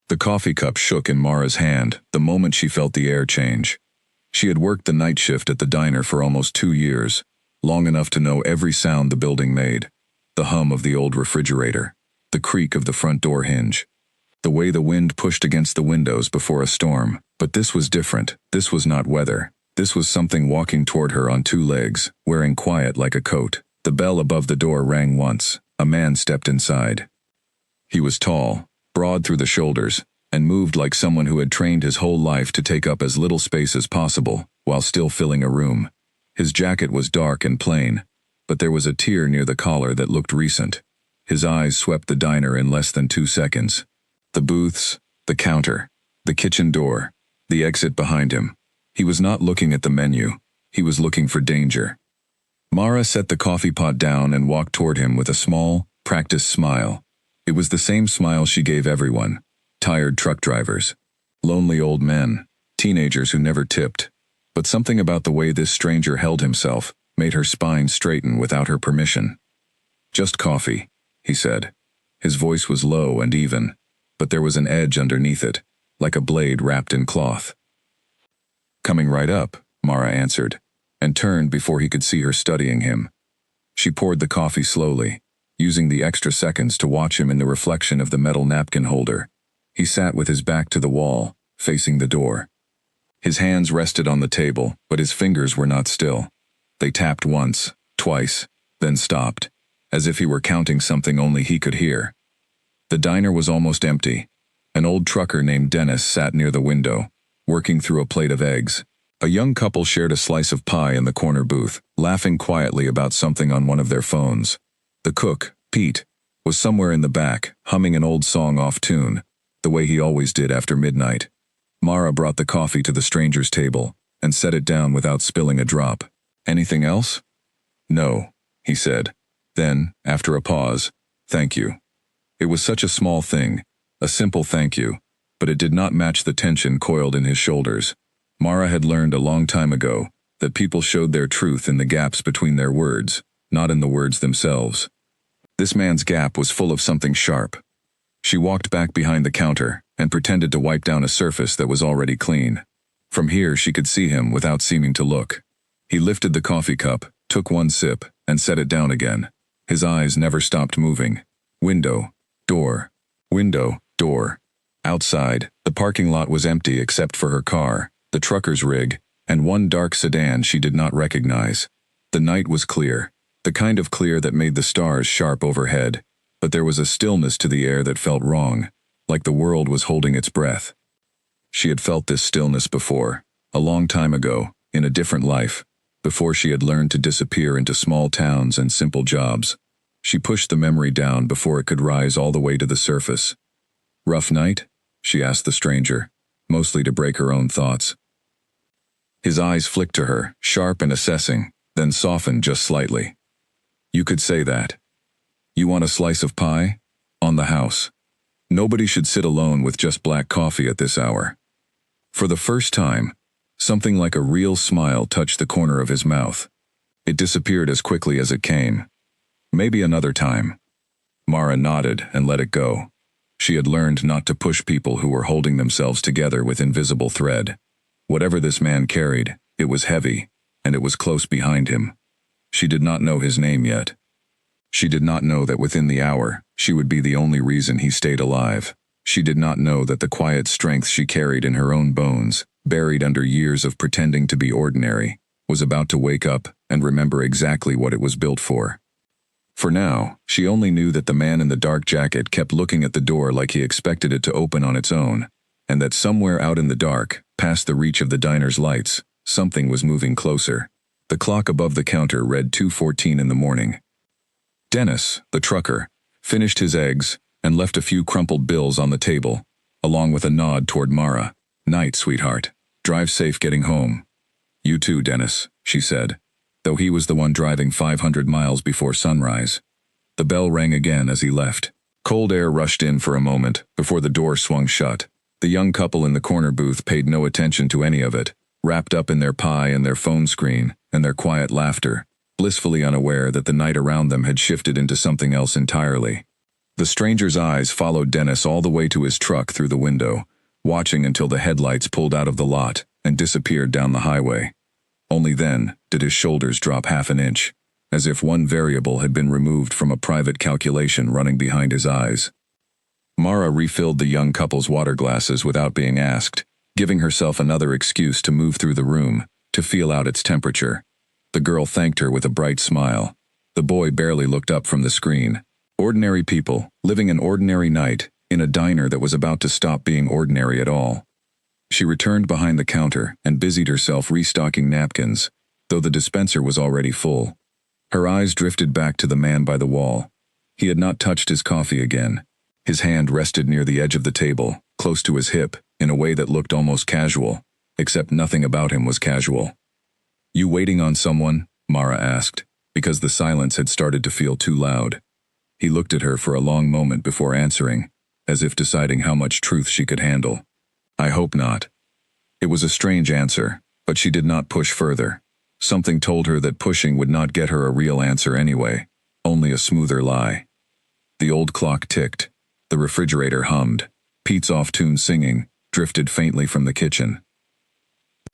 The coffee cup shook in Mara's hand the moment she felt the air change. She had worked the night shift at the diner for almost 2 years, long enough to know every sound the building made. The hum of the old refrigerator, the creak of the front door hinge, the way the wind pushed against the windows before a storm. But this was different. This was not weather. This was something walking toward her on 2 legs, wearing quiet like a coat. The bell above the door rang once. A man stepped inside. He was tall, broad through the shoulders, and moved like someone who had trained his whole life to take up as little space as possible while still filling a room. His jacket was dark and plain, but there was a tear near the collar that looked recent. His eyes swept the diner in less than 2 seconds. The booths, the counter, the kitchen door, the exit behind him. He was not looking at the menu. He was looking for danger. Mara set the coffee pot down and walked toward him with a small, practiced smile. It was the same smile she gave everyone. Tired truck drivers, lonely old men, teenagers who never tipped. But something about the way this stranger held himself made her spine straighten without her permission. "Just coffee," he said. His voice was low and even, but there was an edge underneath it, like a blade wrapped in cloth. "Coming right up," Mara answered, and turned before he could see her studying him. She poured the coffee slowly, using the extra seconds to watch him in the reflection of the metal napkin holder. He sat with his back to the wall, facing the door. His hands rested on the table, but his fingers were not still. They tapped once, twice, then stopped, as if he were counting something only he could hear. The diner was almost empty. An old trucker named Dennis sat near the window, working through a plate of eggs. A young couple shared a slice of pie in the corner booth, laughing quietly about something on one of their phones. The cook, Pete, was somewhere in the back, humming an old song off tune, the way he always did after midnight. Mara brought the coffee to the stranger's table and set it down without spilling a drop. "Anything else?" "No," he said. Then, after a pause, "Thank you." It was such a small thing, a simple thank you, but it did not match the tension coiled in his shoulders. Mara had learned a long time ago that people showed their truth in the gaps between their words, not in the words themselves. This man's gap was full of something sharp. She walked back behind the counter and pretended to wipe down a surface that was already clean. From here she could see him without seeming to look. He lifted the coffee cup, took one sip, and set it down again. His eyes never stopped moving. Window, door, window, door. Outside, the parking lot was empty except for her car, the trucker's rig, and one dark sedan she did not recognize. The night was clear, the kind of clear that made the stars sharp overhead, but there was a stillness to the air that felt wrong, like the world was holding its breath. She had felt this stillness before, a long time ago, in a different life, before she had learned to disappear into small towns and simple jobs. She pushed the memory down before it could rise all the way to the surface. "Rough night?" she asked the stranger, mostly to break her own thoughts. His eyes flicked to her, sharp and assessing, then softened just slightly. "You could say that. You want a slice of pie? On the house. Nobody should sit alone with just black coffee at this hour." For the first time, something like a real smile touched the corner of his mouth. It disappeared as quickly as it came. "Maybe another time." Mara nodded and let it go. She had learned not to push people who were holding themselves together with invisible thread. Whatever this man carried, it was heavy, and it was close behind him. She did not know his name yet. She did not know that within the hour, she would be the only reason he stayed alive. She did not know that the quiet strength she carried in her own bones, buried under years of pretending to be ordinary, was about to wake up and remember exactly what it was built for. For now, she only knew that the man in the dark jacket kept looking at the door like he expected it to open on its own, and that somewhere out in the dark, past the reach of the diner's lights, something was moving closer. The clock above the counter read 2:14 in the morning. Dennis, the trucker, finished his eggs and left a few crumpled bills on the table, along with a nod toward Mara. "Night, sweetheart. Drive safe getting home." "You too, Dennis," she said, though he was the one driving 500 miles before sunrise. The bell rang again as he left. Cold air rushed in for a moment before the door swung shut. The young couple in the corner booth paid no attention to any of it, wrapped up in their pie and their phone screen and their quiet laughter, blissfully unaware that the night around them had shifted into something else entirely. The stranger's eyes followed Dennis all the way to his truck through the window, watching until the headlights pulled out of the lot and disappeared down the highway. Only then did his shoulders drop half an inch, as if one variable had been removed from a private calculation running behind his eyes. Mara refilled the young couple's water glasses without being asked, giving herself another excuse to move through the room, to feel out its temperature. The girl thanked her with a bright smile. The boy barely looked up from the screen. Ordinary people, living an ordinary night, in a diner that was about to stop being ordinary at all. She returned behind the counter and busied herself restocking napkins, though the dispenser was already full. Her eyes drifted back to the man by the wall. He had not touched his coffee again. His hand rested near the edge of the table, close to his hip, in a way that looked almost casual, except nothing about him was casual. "You waiting on someone?" Mara asked, because the silence had started to feel too loud. He looked at her for a long moment before answering, as if deciding how much truth she could handle. "I hope not." It was a strange answer, but she did not push further. Something told her that pushing would not get her a real answer anyway, only a smoother lie. The old clock ticked. The refrigerator hummed. Pete's off-tune singing drifted faintly from the kitchen.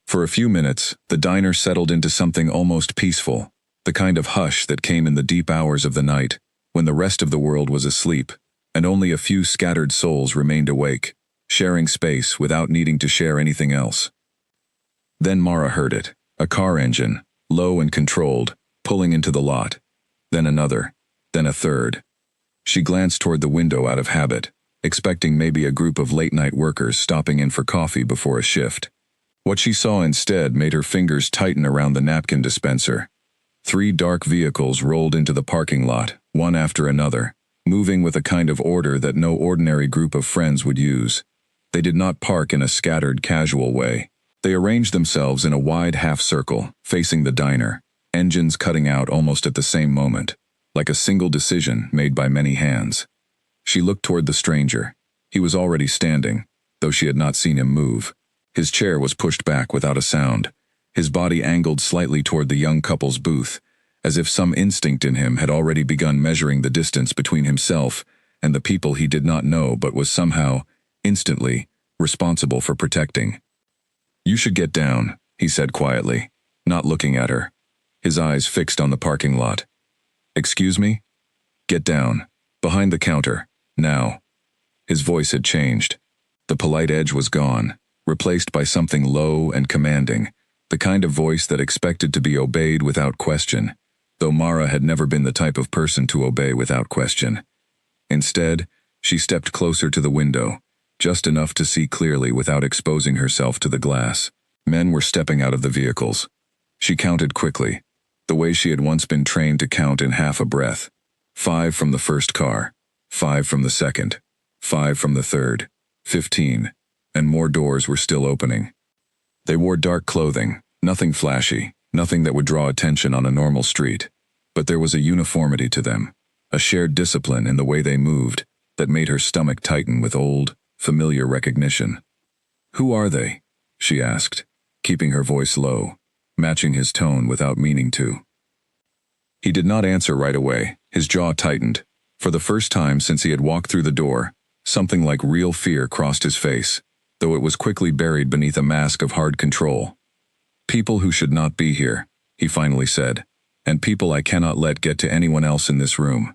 For a few minutes, the diner settled into something almost peaceful, the kind of hush that came in the deep hours of the night, when the rest of the world was asleep, and only a few scattered souls remained awake, sharing space without needing to share anything else. Then Mara heard it, a car engine, low and controlled, pulling into the lot. Then another, then a third. She glanced toward the window out of habit, expecting maybe a group of late-night workers stopping in for coffee before a shift. What she saw instead made her fingers tighten around the napkin dispenser. 3 dark vehicles rolled into the parking lot, one after another, moving with a kind of order that no ordinary group of friends would use. They did not park in a scattered, casual way. They arranged themselves in a wide half-circle, facing the diner, engines cutting out almost at the same moment, like a single decision made by many hands. She looked toward the stranger. He was already standing, though she had not seen him move. His chair was pushed back without a sound, his body angled slightly toward the young couple's booth, as if some instinct in him had already begun measuring the distance between himself and the people he did not know but was somehow, instantly, responsible for protecting. "You should get down," he said quietly, not looking at her, his eyes fixed on the parking lot. "Excuse me?" "Get down. Behind the counter. Now." His voice had changed. The polite edge was gone, replaced by something low and commanding, the kind of voice that expected to be obeyed without question, though Mara had never been the type of person to obey without question. Instead, she stepped closer to the window, just enough to see clearly without exposing herself to the glass. Men were stepping out of the vehicles. She counted quickly, the way she had once been trained to count in half a breath. 5 from the first car, 5 from the second, 5 from the third, 15, and more doors were still opening. They wore dark clothing, nothing flashy, nothing that would draw attention on a normal street, but there was a uniformity to them, a shared discipline in the way they moved that made her stomach tighten with old, familiar recognition. "Who are they?" she asked, keeping her voice low, matching his tone without meaning to. He did not answer right away. His jaw tightened. For the first time since he had walked through the door, something like real fear crossed his face, though it was quickly buried beneath a mask of hard control. "People who should not be here," he finally said, "and people I cannot let get to anyone else in this room."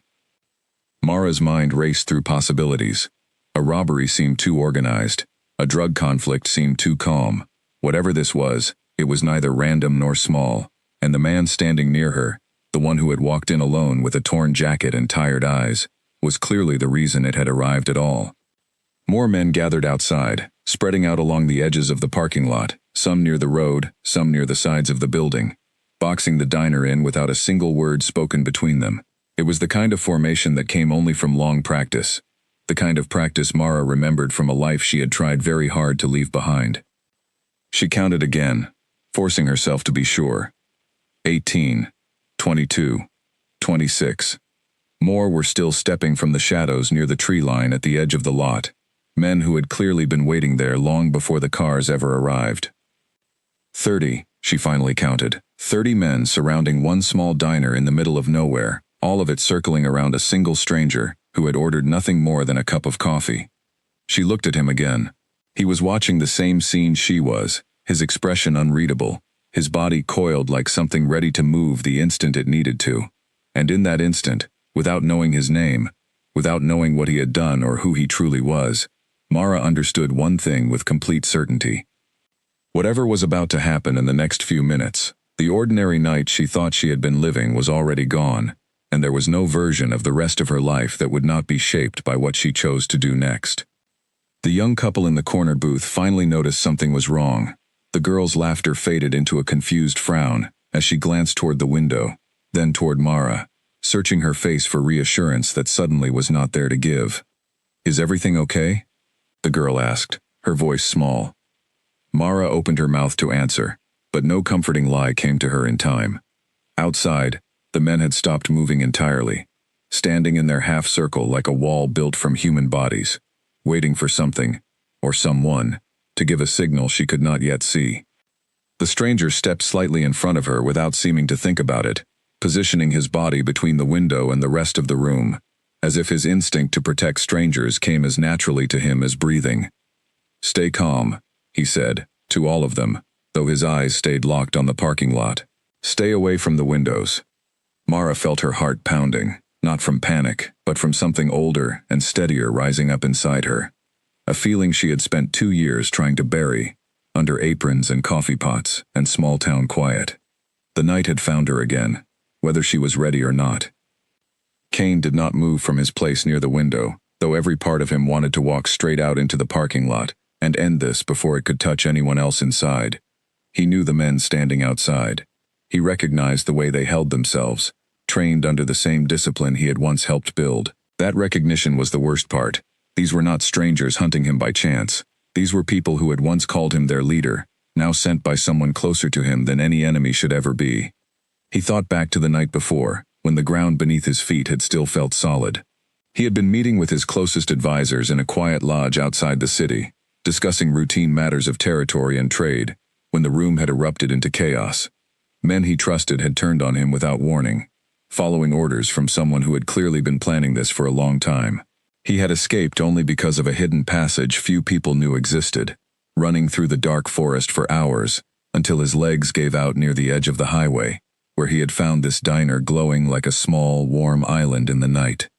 Mara's mind raced through possibilities. A robbery seemed too organized. A drug conflict seemed too calm. Whatever this was, it was neither random nor small, and the man standing near her, the one who had walked in alone with a torn jacket and tired eyes, was clearly the reason it had arrived at all. More men gathered outside, spreading out along the edges of the parking lot, some near the road, some near the sides of the building, boxing the diner in without a single word spoken between them. It was the kind of formation that came only from long practice, the kind of practice Mara remembered from a life she had tried very hard to leave behind. She counted again, forcing herself to be sure. 18, 22, 26. More were still stepping from the shadows near the tree line at the edge of the lot, men who had clearly been waiting there long before the cars ever arrived. 30, she finally counted, 30 men surrounding one small diner in the middle of nowhere, all of it circling around a single stranger, who had ordered nothing more than a cup of coffee. She looked at him again. He was watching the same scene she was, his expression unreadable, his body coiled like something ready to move the instant it needed to. And in that instant, without knowing his name, without knowing what he had done or who he truly was, Mara understood one thing with complete certainty. Whatever was about to happen in the next few minutes, the ordinary night she thought she had been living was already gone, and there was no version of the rest of her life that would not be shaped by what she chose to do next. The young couple in the corner booth finally noticed something was wrong. The girl's laughter faded into a confused frown as she glanced toward the window, then toward Mara, searching her face for reassurance that suddenly was not there to give. "Is everything okay?" the girl asked, her voice small. Mara opened her mouth to answer, but no comforting lie came to her in time. Outside, the men had stopped moving entirely, standing in their half-circle like a wall built from human bodies, waiting for something, or someone, to give a signal she could not yet see. The stranger stepped slightly in front of her without seeming to think about it, positioning his body between the window and the rest of the room, as if his instinct to protect strangers came as naturally to him as breathing. "Stay calm," he said, to all of them, though his eyes stayed locked on the parking lot. "Stay away from the windows." Mara felt her heart pounding, not from panic, but from something older and steadier rising up inside her. A feeling she had spent 2 years trying to bury, under aprons and coffee pots and small-town quiet. The night had found her again, whether she was ready or not. Kane did not move from his place near the window, though every part of him wanted to walk straight out into the parking lot and end this before it could touch anyone else inside. He knew the men standing outside. He recognized the way they held themselves, trained under the same discipline he had once helped build. That recognition was the worst part. These were not strangers hunting him by chance. These were people who had once called him their leader, now sent by someone closer to him than any enemy should ever be. He thought back to the night before, when the ground beneath his feet had still felt solid. He had been meeting with his closest advisors in a quiet lodge outside the city, discussing routine matters of territory and trade, when the room had erupted into chaos. Men he trusted had turned on him without warning, following orders from someone who had clearly been planning this for a long time. He had escaped only because of a hidden passage few people knew existed, running through the dark forest for hours, until his legs gave out near the edge of the highway, where he had found this diner glowing like a small, warm island in the night.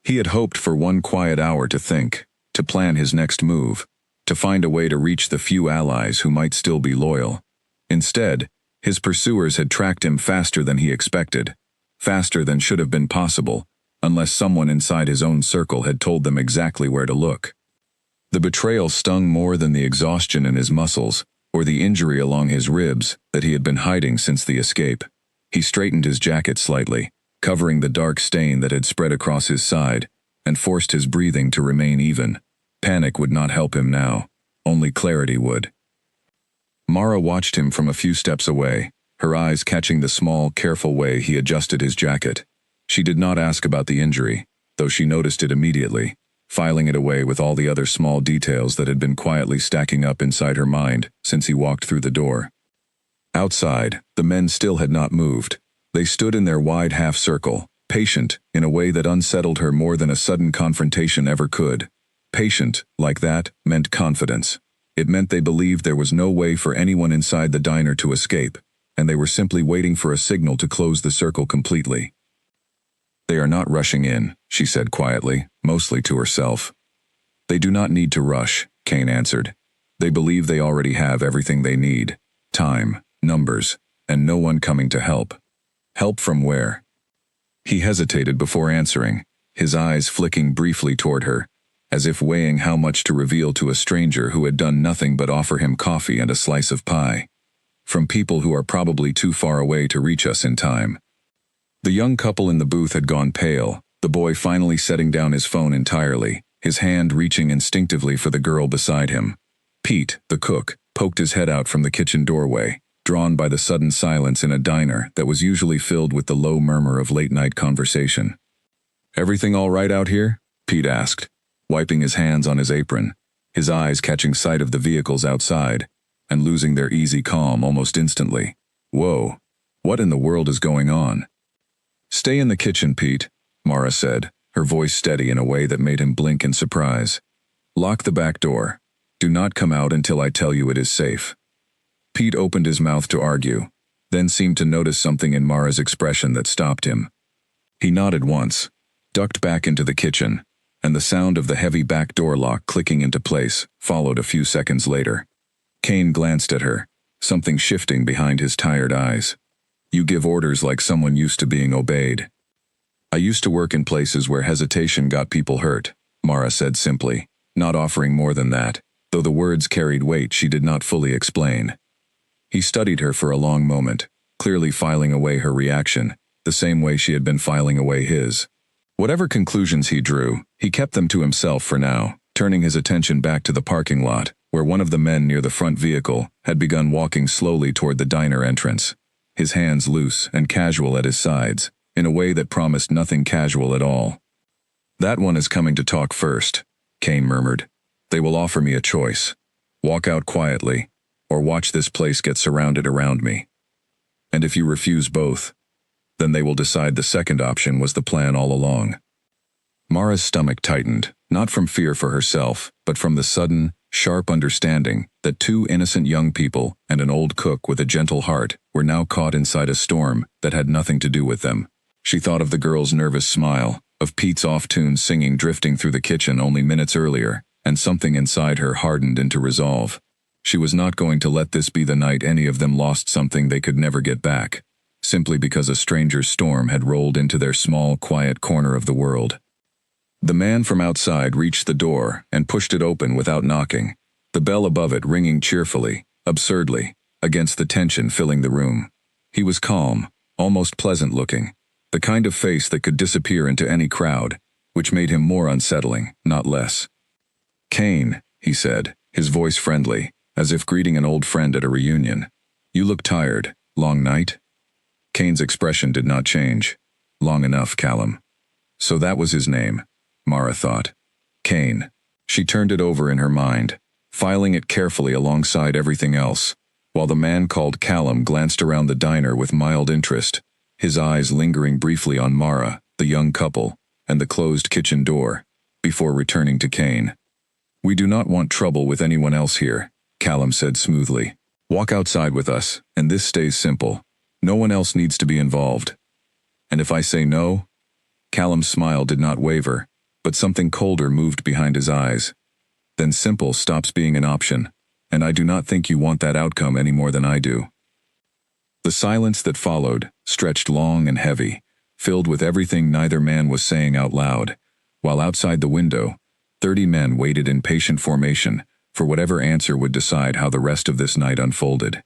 He had hoped for one quiet hour to think, to plan his next move, to find a way to reach the few allies who might still be loyal. Instead, his pursuers had tracked him faster than he expected, faster than should have been possible, unless someone inside his own circle had told them exactly where to look. The betrayal stung more than the exhaustion in his muscles, or the injury along his ribs that he had been hiding since the escape. He straightened his jacket slightly, covering the dark stain that had spread across his side, and forced his breathing to remain even. Panic would not help him now, only clarity would. Mara watched him from a few steps away, her eyes catching the small, careful way he adjusted his jacket. She did not ask about the injury, though she noticed it immediately, filing it away with all the other small details that had been quietly stacking up inside her mind since he walked through the door. Outside, the men still had not moved. They stood in their wide half-circle, patient in a way that unsettled her more than a sudden confrontation ever could. Patient, like that, meant confidence. It meant they believed there was no way for anyone inside the diner to escape, and they were simply waiting for a signal to close the circle completely. "They are not rushing in," she said quietly, mostly to herself. "They do not need to rush," Kane answered. "They believe they already have everything they need. Time, numbers, and no one coming to help." "Help from where?" He hesitated before answering, his eyes flicking briefly toward her, as if weighing how much to reveal to a stranger who had done nothing but offer him coffee and a slice of pie. "From people who are probably too far away to reach us in time." The young couple in the booth had gone pale, the boy finally setting down his phone entirely, his hand reaching instinctively for the girl beside him. Pete, the cook, poked his head out from the kitchen doorway, drawn by the sudden silence in a diner that was usually filled with the low murmur of late-night conversation. "Everything all right out here?" Pete asked, wiping his hands on his apron, his eyes catching sight of the vehicles outside, and losing their easy calm almost instantly. "Whoa, what in the world is going on?" "Stay in the kitchen, Pete," Mara said, her voice steady in a way that made him blink in surprise. "Lock the back door. Do not come out until I tell you it is safe." Pete opened his mouth to argue, then seemed to notice something in Mara's expression that stopped him. He nodded once, ducked back into the kitchen, and the sound of the heavy back door lock clicking into place followed a few seconds later. Kane glanced at her, something shifting behind his tired eyes. "You give orders like someone used to being obeyed." "I used to work in places where hesitation got people hurt," Mara said simply, not offering more than that, though the words carried weight she did not fully explain. He studied her for a long moment, clearly filing away her reaction, the same way she had been filing away his. Whatever conclusions he drew, he kept them to himself for now, turning his attention back to the parking lot, where one of the men near the front vehicle had begun walking slowly toward the diner entrance, his hands loose and casual at his sides, in a way that promised nothing casual at all. "That one is coming to talk first," Kane murmured. "They will offer me a choice. Walk out quietly, or watch this place get surrounded around me. And if you refuse both, then they will decide the second option was the plan all along." Mara's stomach tightened, not from fear for herself, but from the sudden, sharp understanding that two innocent young people and an old cook with a gentle heart were now caught inside a storm that had nothing to do with them. She thought of the girl's nervous smile, of Pete's off-tune singing drifting through the kitchen only minutes earlier, and something inside her hardened into resolve. She was not going to let this be the night any of them lost something they could never get back, simply because a stranger's storm had rolled into their small, quiet corner of the world. The man from outside reached the door and pushed it open without knocking, the bell above it ringing cheerfully, absurdly, against the tension filling the room. He was calm, almost pleasant-looking, the kind of face that could disappear into any crowd, which made him more unsettling, not less. "Kane," he said, his voice friendly, as if greeting an old friend at a reunion. "You look tired. Long night?" Kane's expression did not change. "Long enough, Callum." So that was his name, Mara thought. Kane. She turned it over in her mind, filing it carefully alongside everything else, while the man called Callum glanced around the diner with mild interest, his eyes lingering briefly on Mara, the young couple, and the closed kitchen door, before returning to Kane. "We do not want trouble with anyone else here," Callum said smoothly. "Walk outside with us, and this stays simple. No one else needs to be involved. And if I say no?" Callum's smile did not waver, but something colder moved behind his eyes. "Then simple stops being an option, and I do not think you want that outcome any more than I do." The silence that followed stretched long and heavy, filled with everything neither man was saying out loud, while outside the window, 30 men waited in patient formation for whatever answer would decide how the rest of this night unfolded.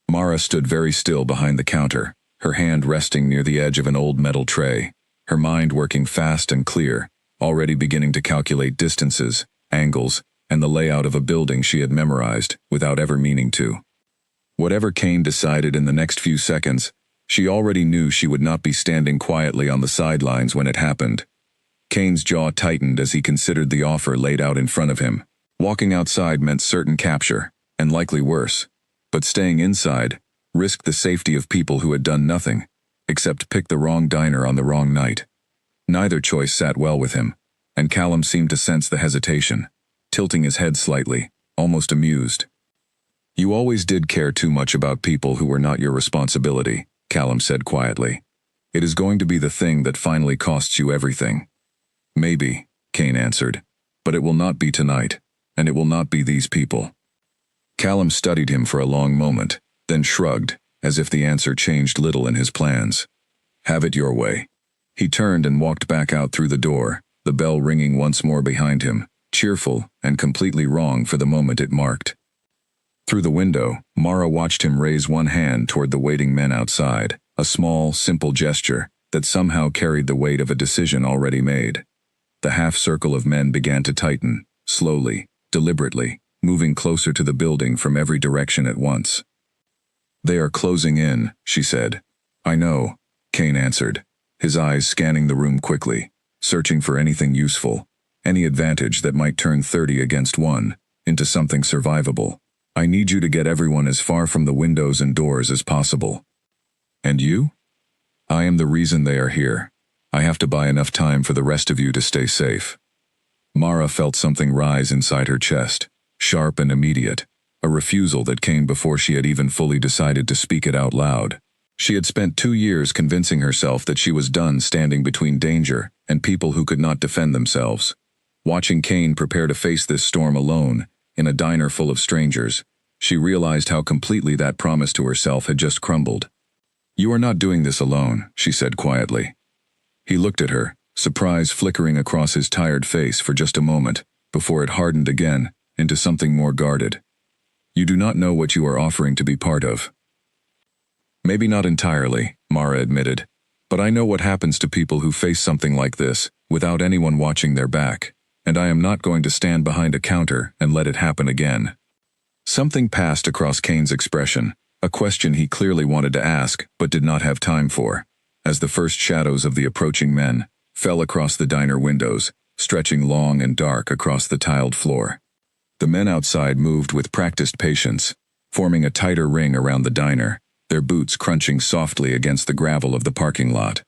Mara stood very still behind the counter, her hand resting near the edge of an old metal tray, her mind working fast and clear, already beginning to calculate distances, angles, and the layout of a building she had memorized without ever meaning to. Whatever Kane decided in the next few seconds, she already knew she would not be standing quietly on the sidelines when it happened. Kane's jaw tightened as he considered the offer laid out in front of him. Walking outside meant certain capture, and likely worse, but staying inside risked the safety of people who had done nothing, except pick the wrong diner on the wrong night. Neither choice sat well with him, and Callum seemed to sense the hesitation, tilting his head slightly, almost amused. "You always did care too much about people who were not your responsibility," Callum said quietly. "It is going to be the thing that finally costs you everything." "Maybe," Kane answered, "but it will not be tonight, and it will not be these people." Callum studied him for a long moment, then shrugged, as if the answer changed little in his plans. "Have it your way." He turned and walked back out through the door, the bell ringing once more behind him, cheerful and completely wrong for the moment it marked. Through the window, Mara watched him raise one hand toward the waiting men outside, a small, simple gesture that somehow carried the weight of a decision already made. The half-circle of men began to tighten, slowly, deliberately, moving closer to the building from every direction at once. "They are closing in," she said. "I know," Kane answered, his eyes scanning the room quickly, searching for anything useful, any advantage that might turn 30 against 1 into something survivable. "I need you to get everyone as far from the windows and doors as possible." "And you?" "I am the reason they are here." I have to buy enough time for the rest of you to stay safe. Mara felt something rise inside her chest, sharp and immediate, a refusal that came before she had even fully decided to speak it out loud. She had spent 2 years convincing herself that she was done standing between danger and people who could not defend themselves. Watching Kane prepare to face this storm alone, in a diner full of strangers, she realized how completely that promise to herself had just crumbled. "You are not doing this alone," she said quietly. He looked at her, surprise flickering across his tired face for just a moment, before it hardened again into something more guarded. "You do not know what you are offering to be part of." "Maybe not entirely," Mara admitted, "but I know what happens to people who face something like this, without anyone watching their back, and I am not going to stand behind a counter and let it happen again." Something passed across Kane's expression, a question he clearly wanted to ask but did not have time for, as the first shadows of the approaching men fell across the diner windows, stretching long and dark across the tiled floor. The men outside moved with practiced patience, forming a tighter ring around the diner, their boots crunching softly against the gravel of the parking lot.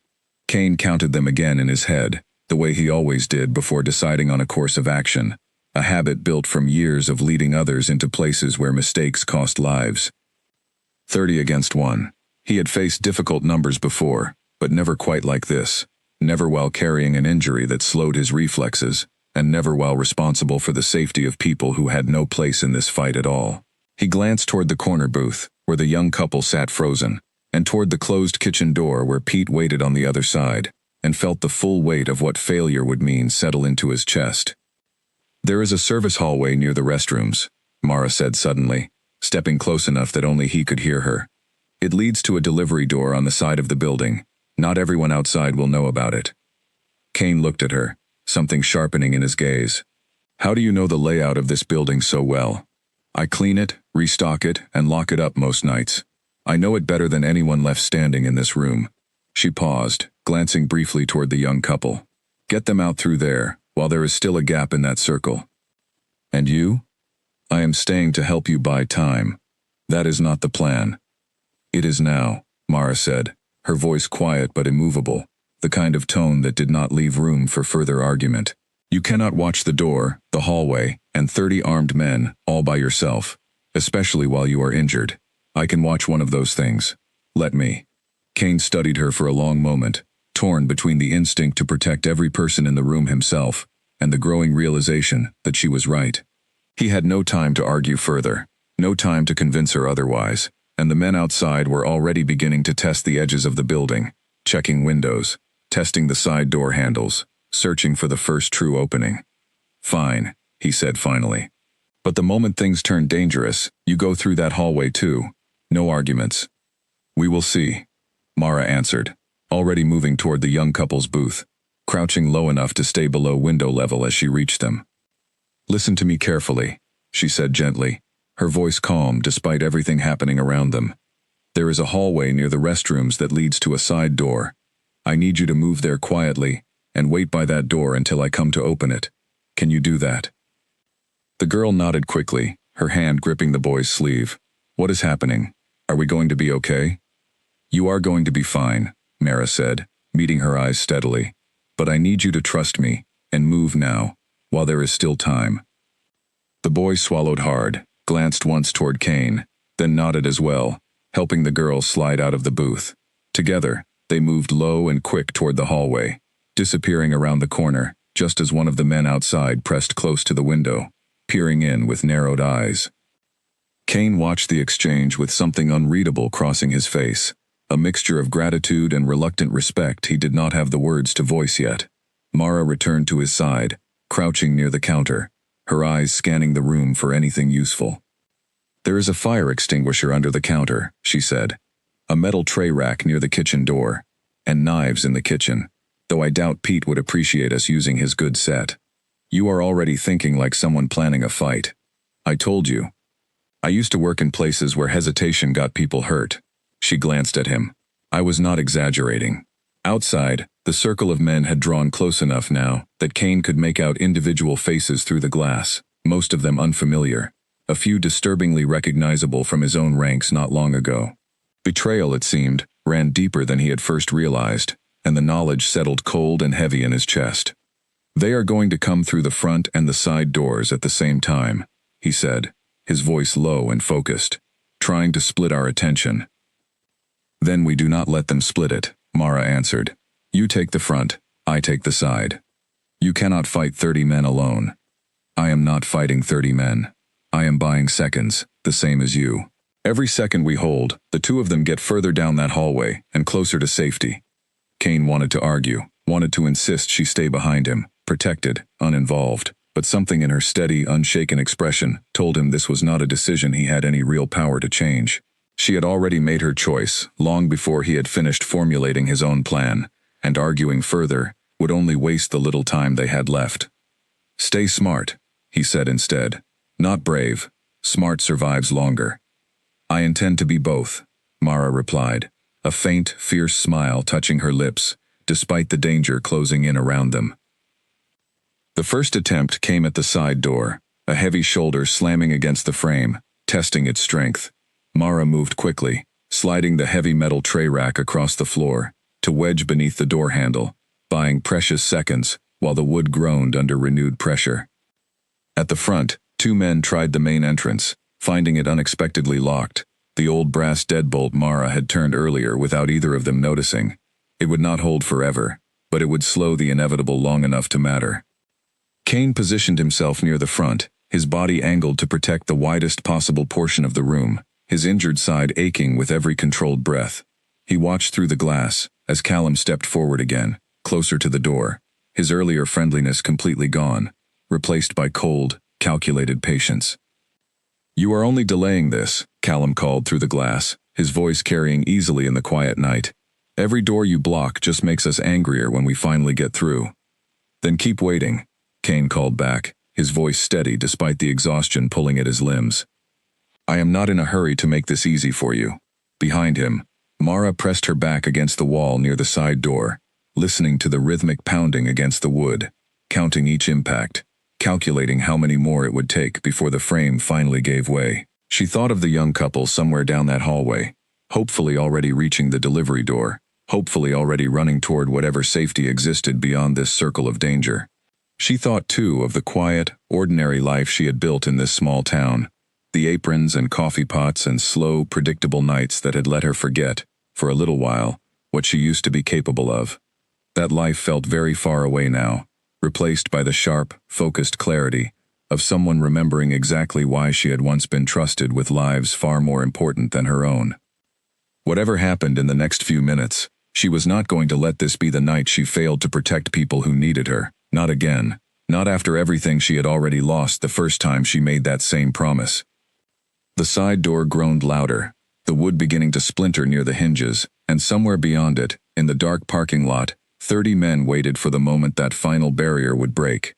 Kane counted them again in his head, the way he always did before deciding on a course of action, a habit built from years of leading others into places where mistakes cost lives. 30 against 1. He had faced difficult numbers before, but never quite like this, never while carrying an injury that slowed his reflexes, and never while responsible for the safety of people who had no place in this fight at all. He glanced toward the corner booth, where the young couple sat frozen, and toward the closed kitchen door where Pete waited on the other side, and felt the full weight of what failure would mean settle into his chest. "There is a service hallway near the restrooms," Mara said suddenly, stepping close enough that only he could hear her. "It leads to a delivery door on the side of the building. Not everyone outside will know about it." Kane looked at her, something sharpening in his gaze. "How do you know the layout of this building so well?" "I clean it, restock it, and lock it up most nights. I know it better than anyone left standing in this room." She paused, glancing briefly toward the young couple. "Get them out through there, while there is still a gap in that circle." "And you?" "I am staying to help you buy time. That is not the plan." "It is now," Mara said, her voice quiet but immovable, the kind of tone that did not leave room for further argument. "You cannot watch the door, the hallway, and 30 armed men, all by yourself, especially while you are injured. I can watch one of those things. Let me." Kane studied her for a long moment, torn between the instinct to protect every person in the room himself, and the growing realization that she was right. He had no time to argue further, no time to convince her otherwise, and the men outside were already beginning to test the edges of the building, checking windows, testing the side door handles, searching for the first true opening. "Fine," he said finally. "But the moment things turn dangerous, you go through that hallway too. No arguments." "We will see," Mara answered, already moving toward the young couple's booth, crouching low enough to stay below window level as she reached them. "Listen to me carefully," she said gently, her voice calm despite everything happening around them. "There is a hallway near the restrooms that leads to a side door. I need you to move there quietly and wait by that door until I come to open it. Can you do that?" The girl nodded quickly, her hand gripping the boy's sleeve. "What is happening? Are we going to be okay?" "You are going to be fine," Mara said, meeting her eyes steadily. "But I need you to trust me, and move now, while there is still time." The boy swallowed hard, glanced once toward Kane, then nodded as well, helping the girl slide out of the booth. Together, they moved low and quick toward the hallway, disappearing around the corner, just as one of the men outside pressed close to the window, peering in with narrowed eyes. Kane watched the exchange with something unreadable crossing his face, a mixture of gratitude and reluctant respect he did not have the words to voice yet. Mara returned to his side, crouching near the counter, her eyes scanning the room for anything useful. "There is a fire extinguisher under the counter," she said, "a metal tray rack near the kitchen door, and knives in the kitchen, though I doubt Pete would appreciate us using his good set. You are already thinking like someone planning a fight. I told you. I used to work in places where hesitation got people hurt." She glanced at him. I was not exaggerating. Outside, the circle of men had drawn close enough now that Kane could make out individual faces through the glass, most of them unfamiliar, a few disturbingly recognizable from his own ranks not long ago. Betrayal, it seemed, ran deeper than he had first realized, and the knowledge settled cold and heavy in his chest. "They are going to come through the front and the side doors at the same time," he said, his voice low and focused, "trying to split our attention." "Then we do not let them split it," Mara answered. "You take the front, I take the side. You cannot fight 30 men alone. I am not fighting 30 men. I am buying seconds, the same as you. Every second we hold, the two of them get further down that hallway and closer to safety." Kane wanted to argue, wanted to insist she stay behind him, protected, uninvolved, but something in her steady, unshaken expression told him this was not a decision he had any real power to change. She had already made her choice, long before he had finished formulating his own plan, and arguing further would only waste the little time they had left. "Stay smart," he said instead. "Not brave. Smart survives longer." "I intend to be both," Mara replied, a faint, fierce smile touching her lips, despite the danger closing in around them. The first attempt came at the side door, a heavy shoulder slamming against the frame, testing its strength. Mara moved quickly, sliding the heavy metal tray rack across the floor, to wedge beneath the door handle, buying precious seconds while the wood groaned under renewed pressure. At the front, 2 men tried the main entrance, finding it unexpectedly locked. The old brass deadbolt Mara had turned earlier without either of them noticing. It would not hold forever, but it would slow the inevitable long enough to matter. Kane positioned himself near the front, his body angled to protect the widest possible portion of the room, his injured side aching with every controlled breath. He watched through the glass, as Callum stepped forward again, closer to the door, his earlier friendliness completely gone, replaced by cold, calculated patience. "You are only delaying this," Callum called through the glass, his voice carrying easily in the quiet night. "Every door you block just makes us angrier when we finally get through." "Then keep waiting," Kane called back, his voice steady despite the exhaustion pulling at his limbs. "I am not in a hurry to make this easy for you." Behind him, Mara pressed her back against the wall near the side door, listening to the rhythmic pounding against the wood, counting each impact, calculating how many more it would take before the frame finally gave way. She thought of the young couple somewhere down that hallway, hopefully already reaching the delivery door, hopefully already running toward whatever safety existed beyond this circle of danger. She thought, too, of the quiet, ordinary life she had built in this small town, the aprons and coffee pots and slow, predictable nights that had let her forget, for a little while, what she used to be capable of. That life felt very far away now, replaced by the sharp, focused clarity of someone remembering exactly why she had once been trusted with lives far more important than her own. Whatever happened in the next few minutes, she was not going to let this be the night she failed to protect people who needed her, not again, not after everything she had already lost the first time she made that same promise. The side door groaned louder, the wood beginning to splinter near the hinges, and somewhere beyond it, in the dark parking lot, 30 men waited for the moment that final barrier would break.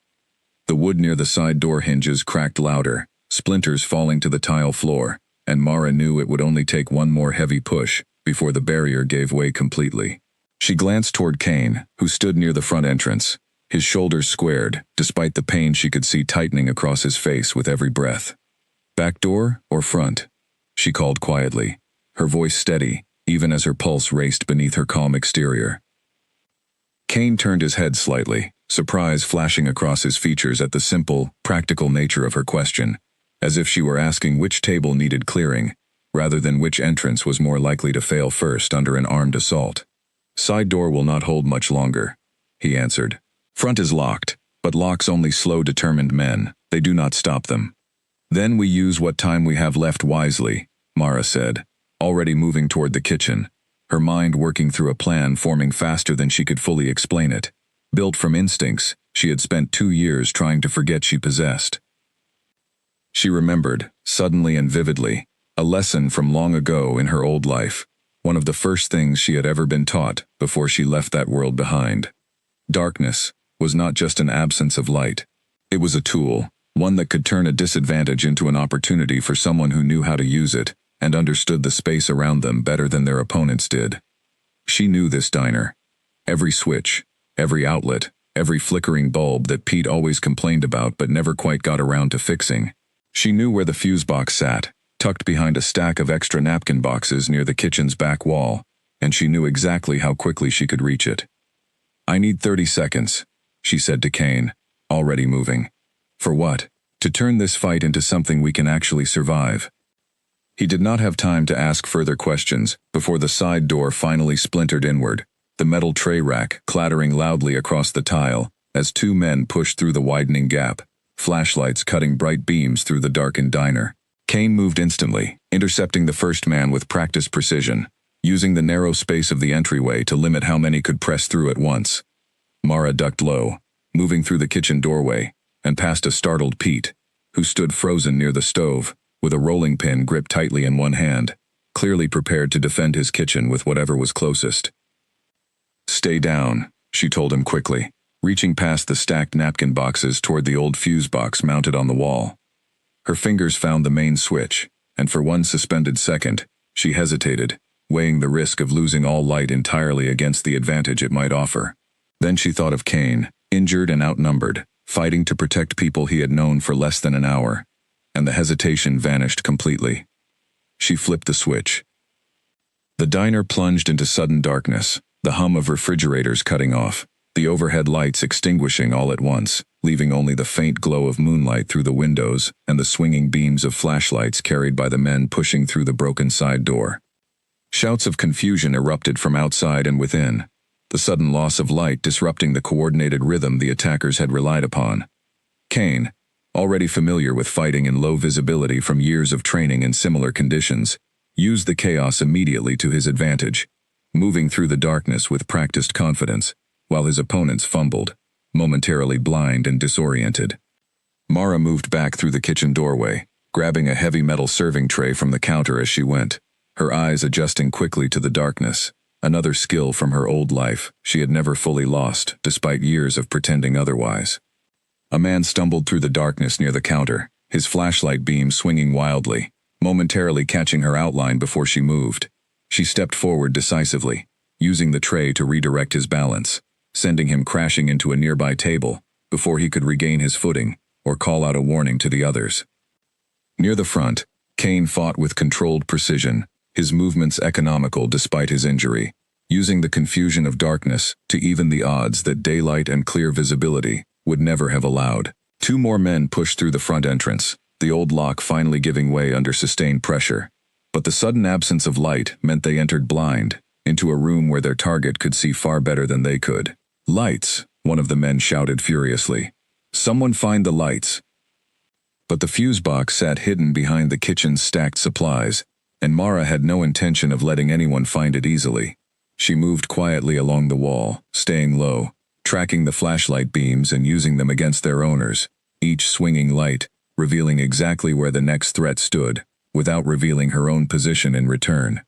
The wood near the side door hinges cracked louder, splinters falling to the tile floor, and Mara knew it would only take one more heavy push before the barrier gave way completely. She glanced toward Kane, who stood near the front entrance, his shoulders squared, despite the pain she could see tightening across his face with every breath. "Back door or front?" she called quietly, her voice steady, even as her pulse raced beneath her calm exterior. Kane turned his head slightly, surprise flashing across his features at the simple, practical nature of her question, as if she were asking which table needed clearing, rather than which entrance was more likely to fail first under an armed assault. "Side door will not hold much longer," he answered. "Front is locked, but locks only slow determined men, they do not stop them." "Then we use what time we have left wisely," Mara said, already moving toward the kitchen, her mind working through a plan forming faster than she could fully explain it. Built from instincts she had spent 2 years trying to forget she possessed. She remembered, suddenly and vividly, a lesson from long ago in her old life, one of the first things she had ever been taught before she left that world behind. Darkness was not just an absence of light. It was a tool, one that could turn a disadvantage into an opportunity for someone who knew how to use it and understood the space around them better than their opponents did. She knew this diner. Every switch, every outlet, every flickering bulb that Pete always complained about but never quite got around to fixing. She knew where the fuse box sat, tucked behind a stack of extra napkin boxes near the kitchen's back wall, and she knew exactly how quickly she could reach it. I need 30 seconds, she said to Kane, already moving. For what? To turn this fight into something we can actually survive. He did not have time to ask further questions before the side door finally splintered inward, the metal tray rack clattering loudly across the tile as two men pushed through the widening gap, flashlights cutting bright beams through the darkened diner. Kane moved instantly, intercepting the first man with practiced precision, using the narrow space of the entryway to limit how many could press through at once. Mara ducked low, moving through the kitchen doorway, and past a startled Pete, who stood frozen near the stove, with a rolling pin gripped tightly in one hand, clearly prepared to defend his kitchen with whatever was closest. Stay down, she told him quickly, reaching past the stacked napkin boxes toward the old fuse box mounted on the wall. Her fingers found the main switch, and for one suspended second, she hesitated, weighing the risk of losing all light entirely against the advantage it might offer. Then she thought of Kane, injured and outnumbered, fighting to protect people he had known for less than an hour, and the hesitation vanished completely. She flipped the switch. The diner plunged into sudden darkness, the hum of refrigerators cutting off, the overhead lights extinguishing all at once, leaving only the faint glow of moonlight through the windows and the swinging beams of flashlights carried by the men pushing through the broken side door. Shouts of confusion erupted from outside and within, the sudden loss of light disrupting the coordinated rhythm the attackers had relied upon. Kane, already familiar with fighting in low visibility from years of training in similar conditions, used the chaos immediately to his advantage, moving through the darkness with practiced confidence, while his opponents fumbled, momentarily blind and disoriented. Mara moved back through the kitchen doorway, grabbing a heavy metal serving tray from the counter as she went, her eyes adjusting quickly to the darkness, another skill from her old life she had never fully lost despite years of pretending otherwise. A man stumbled through the darkness near the counter, his flashlight beam swinging wildly, momentarily catching her outline before she moved. She stepped forward decisively, using the tray to redirect his balance, sending him crashing into a nearby table before he could regain his footing or call out a warning to the others. Near the front, Kane fought with controlled precision, his movements economical despite his injury, using the confusion of darkness to even the odds that daylight and clear visibility would never have allowed. Two more men pushed through the front entrance, the old lock finally giving way under sustained pressure. But the sudden absence of light meant they entered blind, into a room where their target could see far better than they could. Lights, one of the men shouted furiously. Someone find the lights. But the fuse box sat hidden behind the kitchen's stacked supplies, and Mara had no intention of letting anyone find it easily. She moved quietly along the wall, staying low, tracking the flashlight beams and using them against their owners, each swinging light, revealing exactly where the next threat stood, without revealing her own position in return.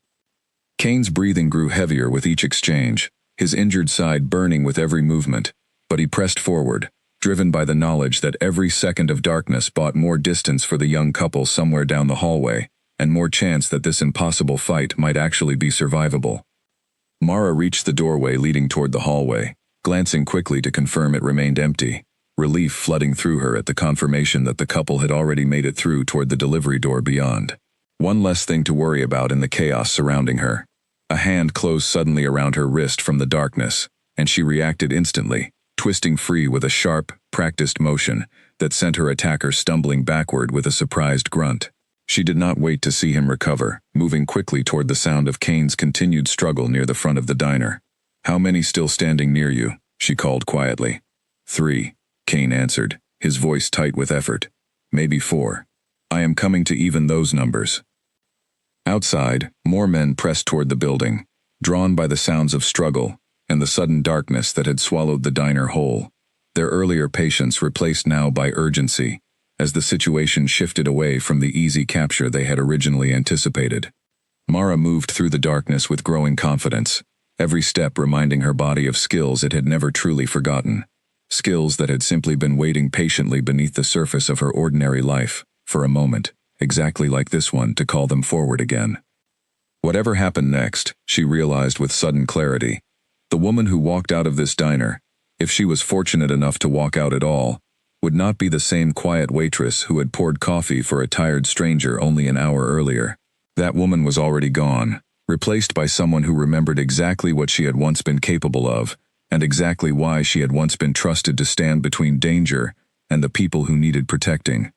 Kane's breathing grew heavier with each exchange, his injured side burning with every movement, but he pressed forward, driven by the knowledge that every second of darkness bought more distance for the young couple somewhere down the hallway, and more chance that this impossible fight might actually be survivable. Mara reached the doorway leading toward the hallway, glancing quickly to confirm it remained empty, relief flooding through her at the confirmation that the couple had already made it through toward the delivery door beyond. One less thing to worry about in the chaos surrounding her. A hand closed suddenly around her wrist from the darkness, and she reacted instantly, twisting free with a sharp, practiced motion that sent her attacker stumbling backward with a surprised grunt. She did not wait to see him recover, moving quickly toward the sound of Kane's continued struggle near the front of the diner. "How many still standing near you?" she called quietly. "3, Kane answered, his voice tight with effort. "Maybe 4. I am coming to even those numbers." Outside, more men pressed toward the building, drawn by the sounds of struggle and the sudden darkness that had swallowed the diner whole, their earlier patience replaced now by urgency, as the situation shifted away from the easy capture they had originally anticipated. Mara moved through the darkness with growing confidence, every step reminding her body of skills it had never truly forgotten, skills that had simply been waiting patiently beneath the surface of her ordinary life, for a moment, exactly like this one, to call them forward again. Whatever happened next, she realized with sudden clarity, the woman who walked out of this diner, if she was fortunate enough to walk out at all, would not be the same quiet waitress who had poured coffee for a tired stranger only an hour earlier. That woman was already gone, replaced by someone who remembered exactly what she had once been capable of, and exactly why she had once been trusted to stand between danger and the people who needed protecting.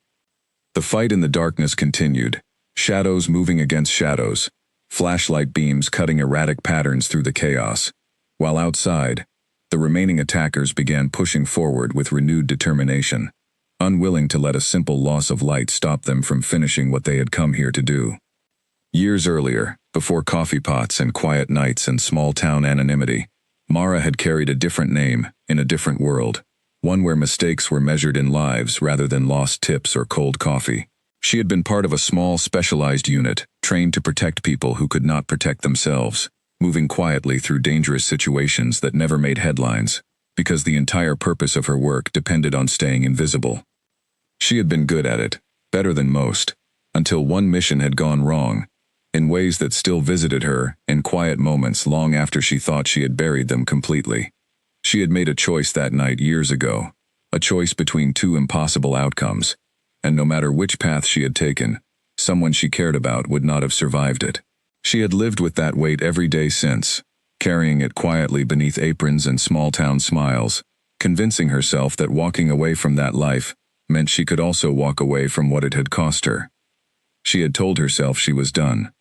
The fight in the darkness continued, shadows moving against shadows, flashlight beams cutting erratic patterns through the chaos, while outside, the remaining attackers began pushing forward with renewed determination, unwilling to let a simple loss of light stop them from finishing what they had come here to do. Years earlier, before coffee pots and quiet nights and small-town anonymity, Mara had carried a different name in a different world, one where mistakes were measured in lives rather than lost tips or cold coffee. She had been part of a small, specialized unit, trained to protect people who could not protect themselves, moving quietly through dangerous situations that never made headlines, because the entire purpose of her work depended on staying invisible. She had been good at it, better than most, until one mission had gone wrong, in ways that still visited her in quiet moments long after she thought she had buried them completely. She had made a choice that night years ago, a choice between two impossible outcomes, and no matter which path she had taken, someone she cared about would not have survived it. She had lived with that weight every day since, carrying it quietly beneath aprons and small-town smiles, convincing herself that walking away from that life meant she could also walk away from what it had cost her. She had told herself she was done.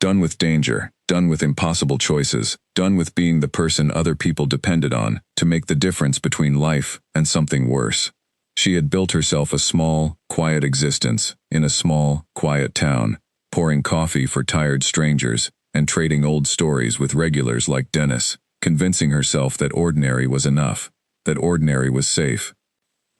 Done with danger, done with impossible choices, done with being the person other people depended on to make the difference between life and something worse. She had built herself a small, quiet existence in a small, quiet town, pouring coffee for tired strangers and trading old stories with regulars like Dennis, convincing herself that ordinary was enough, that ordinary was safe.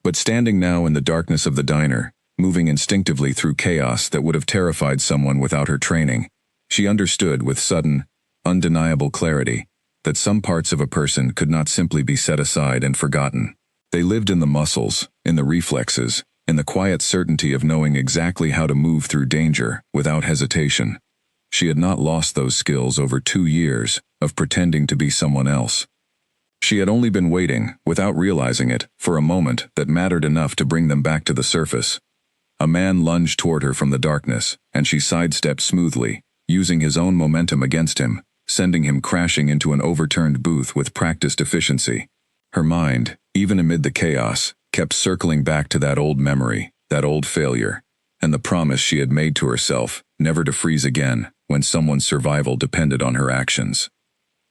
But standing now in the darkness of the diner, moving instinctively through chaos that would have terrified someone without her training, she understood with sudden, undeniable clarity that some parts of a person could not simply be set aside and forgotten. They lived in the muscles, in the reflexes, in the quiet certainty of knowing exactly how to move through danger without hesitation. She had not lost those skills over 2 years of pretending to be someone else. She had only been waiting, without realizing it, for a moment that mattered enough to bring them back to the surface. A man lunged toward her from the darkness, and she sidestepped smoothly, using his own momentum against him, sending him crashing into an overturned booth with practiced efficiency. Her mind, even amid the chaos, kept circling back to that old memory, that old failure, and the promise she had made to herself never to freeze again when someone's survival depended on her actions.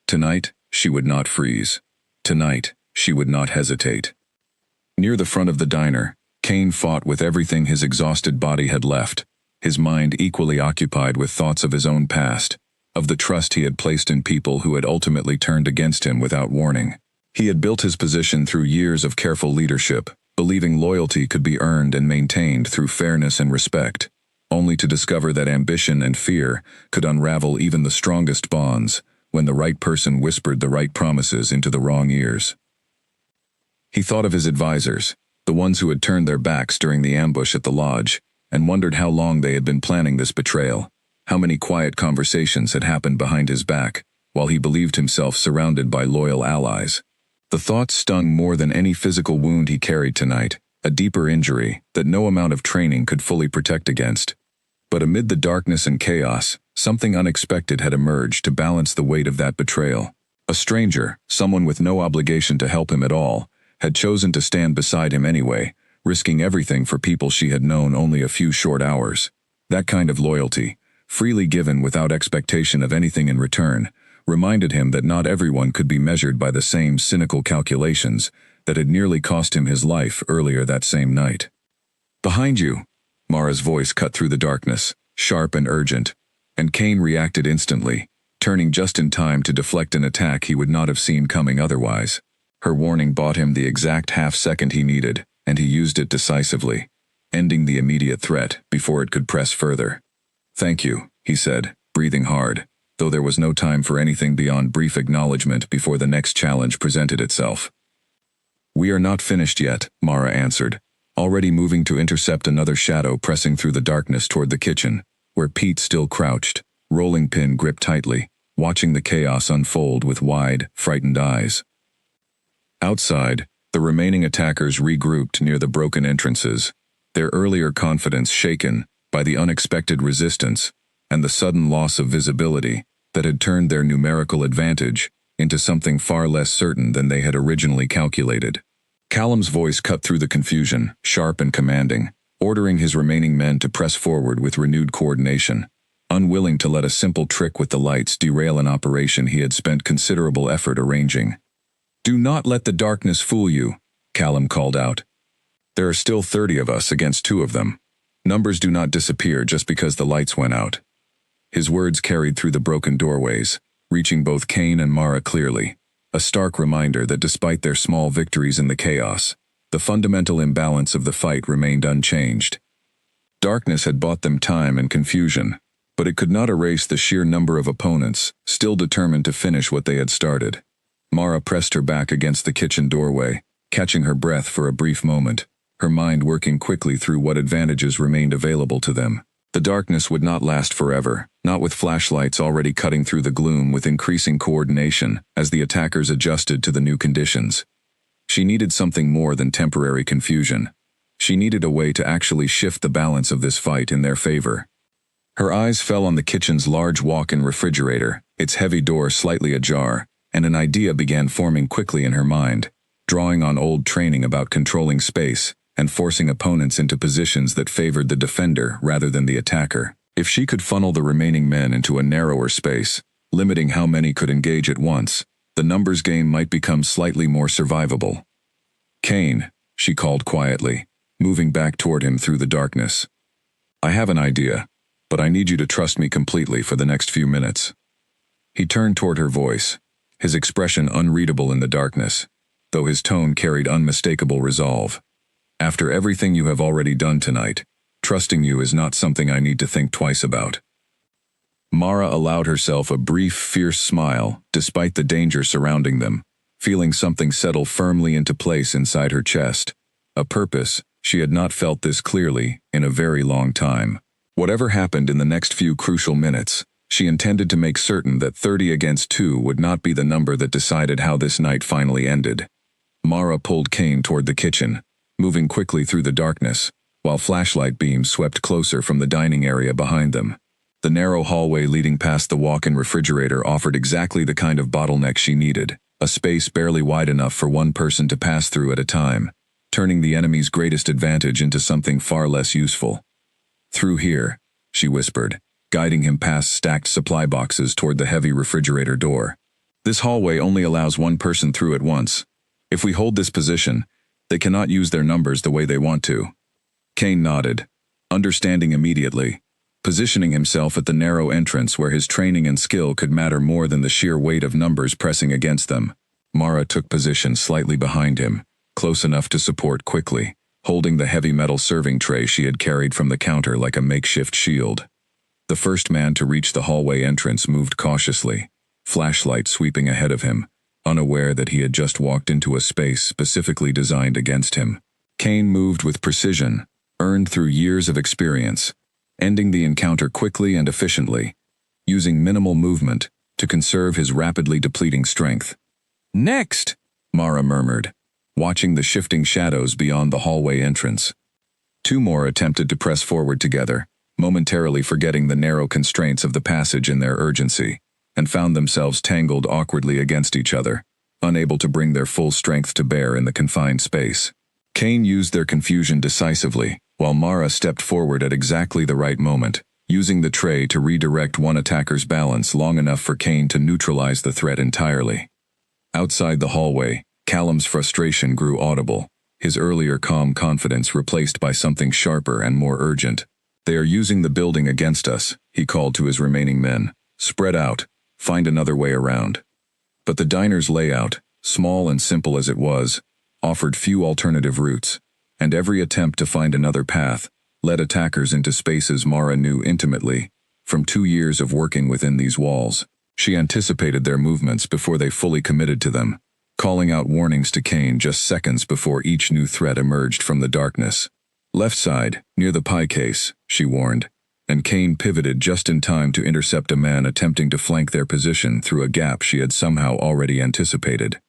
Tonight, she would not freeze. Tonight, she would not hesitate. Near the front of the diner, Kane fought with everything his exhausted body had left, his mind equally occupied with thoughts of his own past, of the trust he had placed in people who had ultimately turned against him without warning. He had built his position through years of careful leadership, believing loyalty could be earned and maintained through fairness and respect, only to discover that ambition and fear could unravel even the strongest bonds when the right person whispered the right promises into the wrong ears. He thought of his advisors, the ones who had turned their backs during the ambush at the lodge, and wondered how long they had been planning this betrayal, how many quiet conversations had happened behind his back, while he believed himself surrounded by loyal allies. The thought stung more than any physical wound he carried tonight, a deeper injury that no amount of training could fully protect against. But amid the darkness and chaos, something unexpected had emerged to balance the weight of that betrayal. A stranger, someone with no obligation to help him at all, had chosen to stand beside him anyway, risking everything for people she had known only a few short hours. That kind of loyalty, freely given without expectation of anything in return, reminded him that not everyone could be measured by the same cynical calculations that had nearly cost him his life earlier that same night. "Behind you," Mara's voice cut through the darkness, sharp and urgent, and Kane reacted instantly, turning just in time to deflect an attack he would not have seen coming otherwise. Her warning bought him the exact half-second he needed, and he used it decisively, ending the immediate threat before it could press further. "Thank you," he said, breathing hard, though there was no time for anything beyond brief acknowledgement before the next challenge presented itself. "We are not finished yet," Mara answered, already moving to intercept another shadow pressing through the darkness toward the kitchen, where Pete still crouched, rolling pin gripped tightly, watching the chaos unfold with wide, frightened eyes. Outside, the remaining attackers regrouped near the broken entrances, their earlier confidence shaken by the unexpected resistance and the sudden loss of visibility that had turned their numerical advantage into something far less certain than they had originally calculated. Callum's voice cut through the confusion, sharp and commanding, ordering his remaining men to press forward with renewed coordination, unwilling to let a simple trick with the lights derail an operation he had spent considerable effort arranging. "Do not let the darkness fool you," Callum called out. "There are still 30 of us against 2 of them. Numbers do not disappear just because the lights went out." His words carried through the broken doorways, reaching both Kane and Mara clearly, a stark reminder that despite their small victories in the chaos, the fundamental imbalance of the fight remained unchanged. Darkness had bought them time and confusion, but it could not erase the sheer number of opponents, still determined to finish what they had started. Mara pressed her back against the kitchen doorway, catching her breath for a brief moment, her mind working quickly through what advantages remained available to them. The darkness would not last forever, not with flashlights already cutting through the gloom with increasing coordination as the attackers adjusted to the new conditions. She needed something more than temporary confusion. She needed a way to actually shift the balance of this fight in their favor. Her eyes fell on the kitchen's large walk-in refrigerator, its heavy door slightly ajar, and an idea began forming quickly in her mind, drawing on old training about controlling space and forcing opponents into positions that favored the defender rather than the attacker. If she could funnel the remaining men into a narrower space, limiting how many could engage at once, the numbers game might become slightly more survivable. "Kane," she called quietly, moving back toward him through the darkness. "I have an idea, but I need you to trust me completely for the next few minutes." He turned toward her voice, his expression unreadable in the darkness, though his tone carried unmistakable resolve. "After everything you have already done tonight, trusting you is not something I need to think twice about." Mara allowed herself a brief, fierce smile, despite the danger surrounding them, feeling something settle firmly into place inside her chest. A purpose, she had not felt this clearly, in a very long time. Whatever happened in the next few crucial minutes, she intended to make certain that 30 against 2 would not be the number that decided how this night finally ended. Mara pulled Kane toward the kitchen, moving quickly through the darkness, while flashlight beams swept closer from the dining area behind them. The narrow hallway leading past the walk-in refrigerator offered exactly the kind of bottleneck she needed, a space barely wide enough for one person to pass through at a time, turning the enemy's greatest advantage into something far less useful. "Through here," she whispered, guiding him past stacked supply boxes toward the heavy refrigerator door. "This hallway only allows one person through at once. If we hold this position, they cannot use their numbers the way they want to." Kane nodded, understanding immediately, positioning himself at the narrow entrance where his training and skill could matter more than the sheer weight of numbers pressing against them. Mara took position slightly behind him, close enough to support quickly, holding the heavy metal serving tray she had carried from the counter like a makeshift shield. The first man to reach the hallway entrance moved cautiously, flashlight sweeping ahead of him, unaware that he had just walked into a space specifically designed against him. Kane moved with precision, earned through years of experience, ending the encounter quickly and efficiently, using minimal movement to conserve his rapidly depleting strength. "Next!" Mara murmured, watching the shifting shadows beyond the hallway entrance. 2 more attempted to press forward together, momentarily forgetting the narrow constraints of the passage in their urgency, and found themselves tangled awkwardly against each other, unable to bring their full strength to bear in the confined space. Kane used their confusion decisively, while Mara stepped forward at exactly the right moment, using the tray to redirect one attacker's balance long enough for Kane to neutralize the threat entirely. Outside the hallway, Callum's frustration grew audible, his earlier calm confidence replaced by something sharper and more urgent. "They are using the building against us," he called to his remaining men. "Spread out. Find another way around." But the diner's layout, small and simple as it was, offered few alternative routes, and every attempt to find another path led attackers into spaces Mara knew intimately, from 2 years of working within these walls. She anticipated their movements before they fully committed to them, calling out warnings to Kane just seconds before each new threat emerged from the darkness. "Left side, near the pie case," she warned, and Kane pivoted just in time to intercept a man attempting to flank their position through a gap she had somehow already anticipated.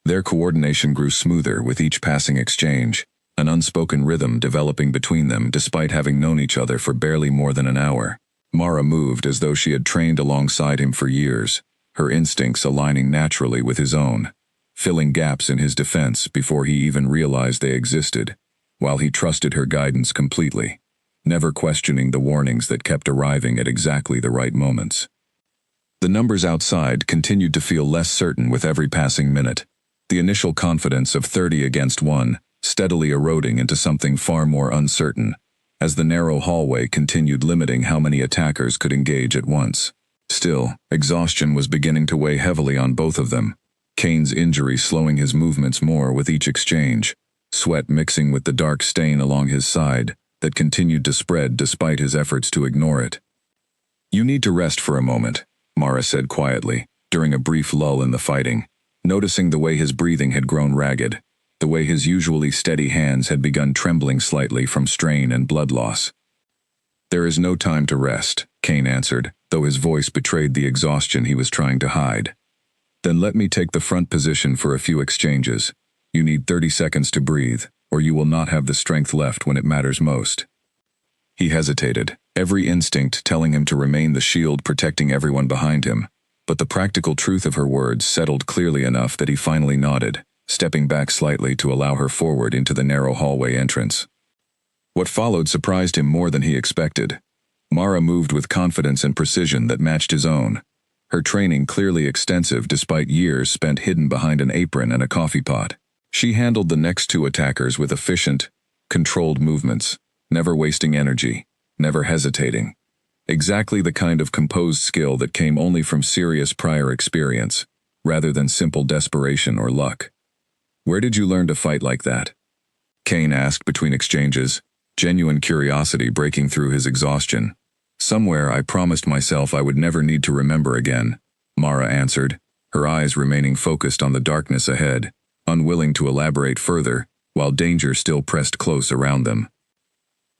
Their coordination grew smoother with each passing exchange, an unspoken rhythm developing between them despite having known each other for barely more than an hour. Mara moved as though she had trained alongside him for years, her instincts aligning naturally with his own, filling gaps in his defense before he even realized they existed, while he trusted her guidance completely, never questioning the warnings that kept arriving at exactly the right moments. The numbers outside continued to feel less certain with every passing minute, the initial confidence of 30 against 1 steadily eroding into something far more uncertain, as the narrow hallway continued limiting how many attackers could engage at once. Still, exhaustion was beginning to weigh heavily on both of them, Kane's injury slowing his movements more with each exchange, sweat mixing with the dark stain along his side that continued to spread despite his efforts to ignore it. "You need to rest for a moment," Mara said quietly, during a brief lull in the fighting, noticing the way his breathing had grown ragged, the way his usually steady hands had begun trembling slightly from strain and blood loss. "There is no time to rest," Kane answered, though his voice betrayed the exhaustion he was trying to hide. "Then let me take the front position for a few exchanges. You need 30 seconds to breathe, or you will not have the strength left when it matters most." He hesitated, every instinct telling him to remain the shield protecting everyone behind him, but the practical truth of her words settled clearly enough that he finally nodded, stepping back slightly to allow her forward into the narrow hallway entrance. What followed surprised him more than he expected. Mara moved with confidence and precision that matched his own, her training clearly extensive despite years spent hidden behind an apron and a coffee pot. She handled the next two attackers with efficient, controlled movements, never wasting energy, never hesitating. Exactly the kind of composed skill that came only from serious prior experience, rather than simple desperation or luck. "Where did you learn to fight like that?" Kane asked between exchanges, genuine curiosity breaking through his exhaustion. "Somewhere I promised myself I would never need to remember again," Mara answered, her eyes remaining focused on the darkness ahead, unwilling to elaborate further, while danger still pressed close around them.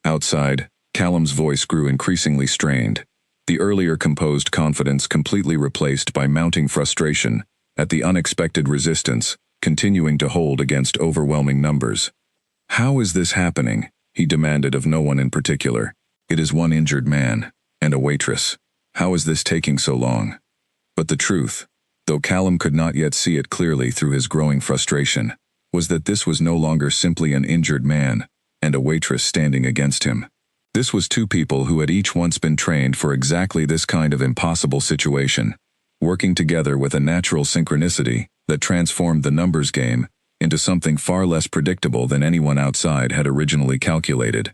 Outside, Callum's voice grew increasingly strained, the earlier composed confidence completely replaced by mounting frustration at the unexpected resistance continuing to hold against overwhelming numbers. "How is this happening?" he demanded of no one in particular. "It is one injured man, and a waitress. How is this taking so long?" But the truth, though Callum could not yet see it clearly through his growing frustration, was that this was no longer simply an injured man and a waitress standing against him. This was two people who had each once been trained for exactly this kind of impossible situation, working together with a natural synchronicity that transformed the numbers game into something far less predictable than anyone outside had originally calculated.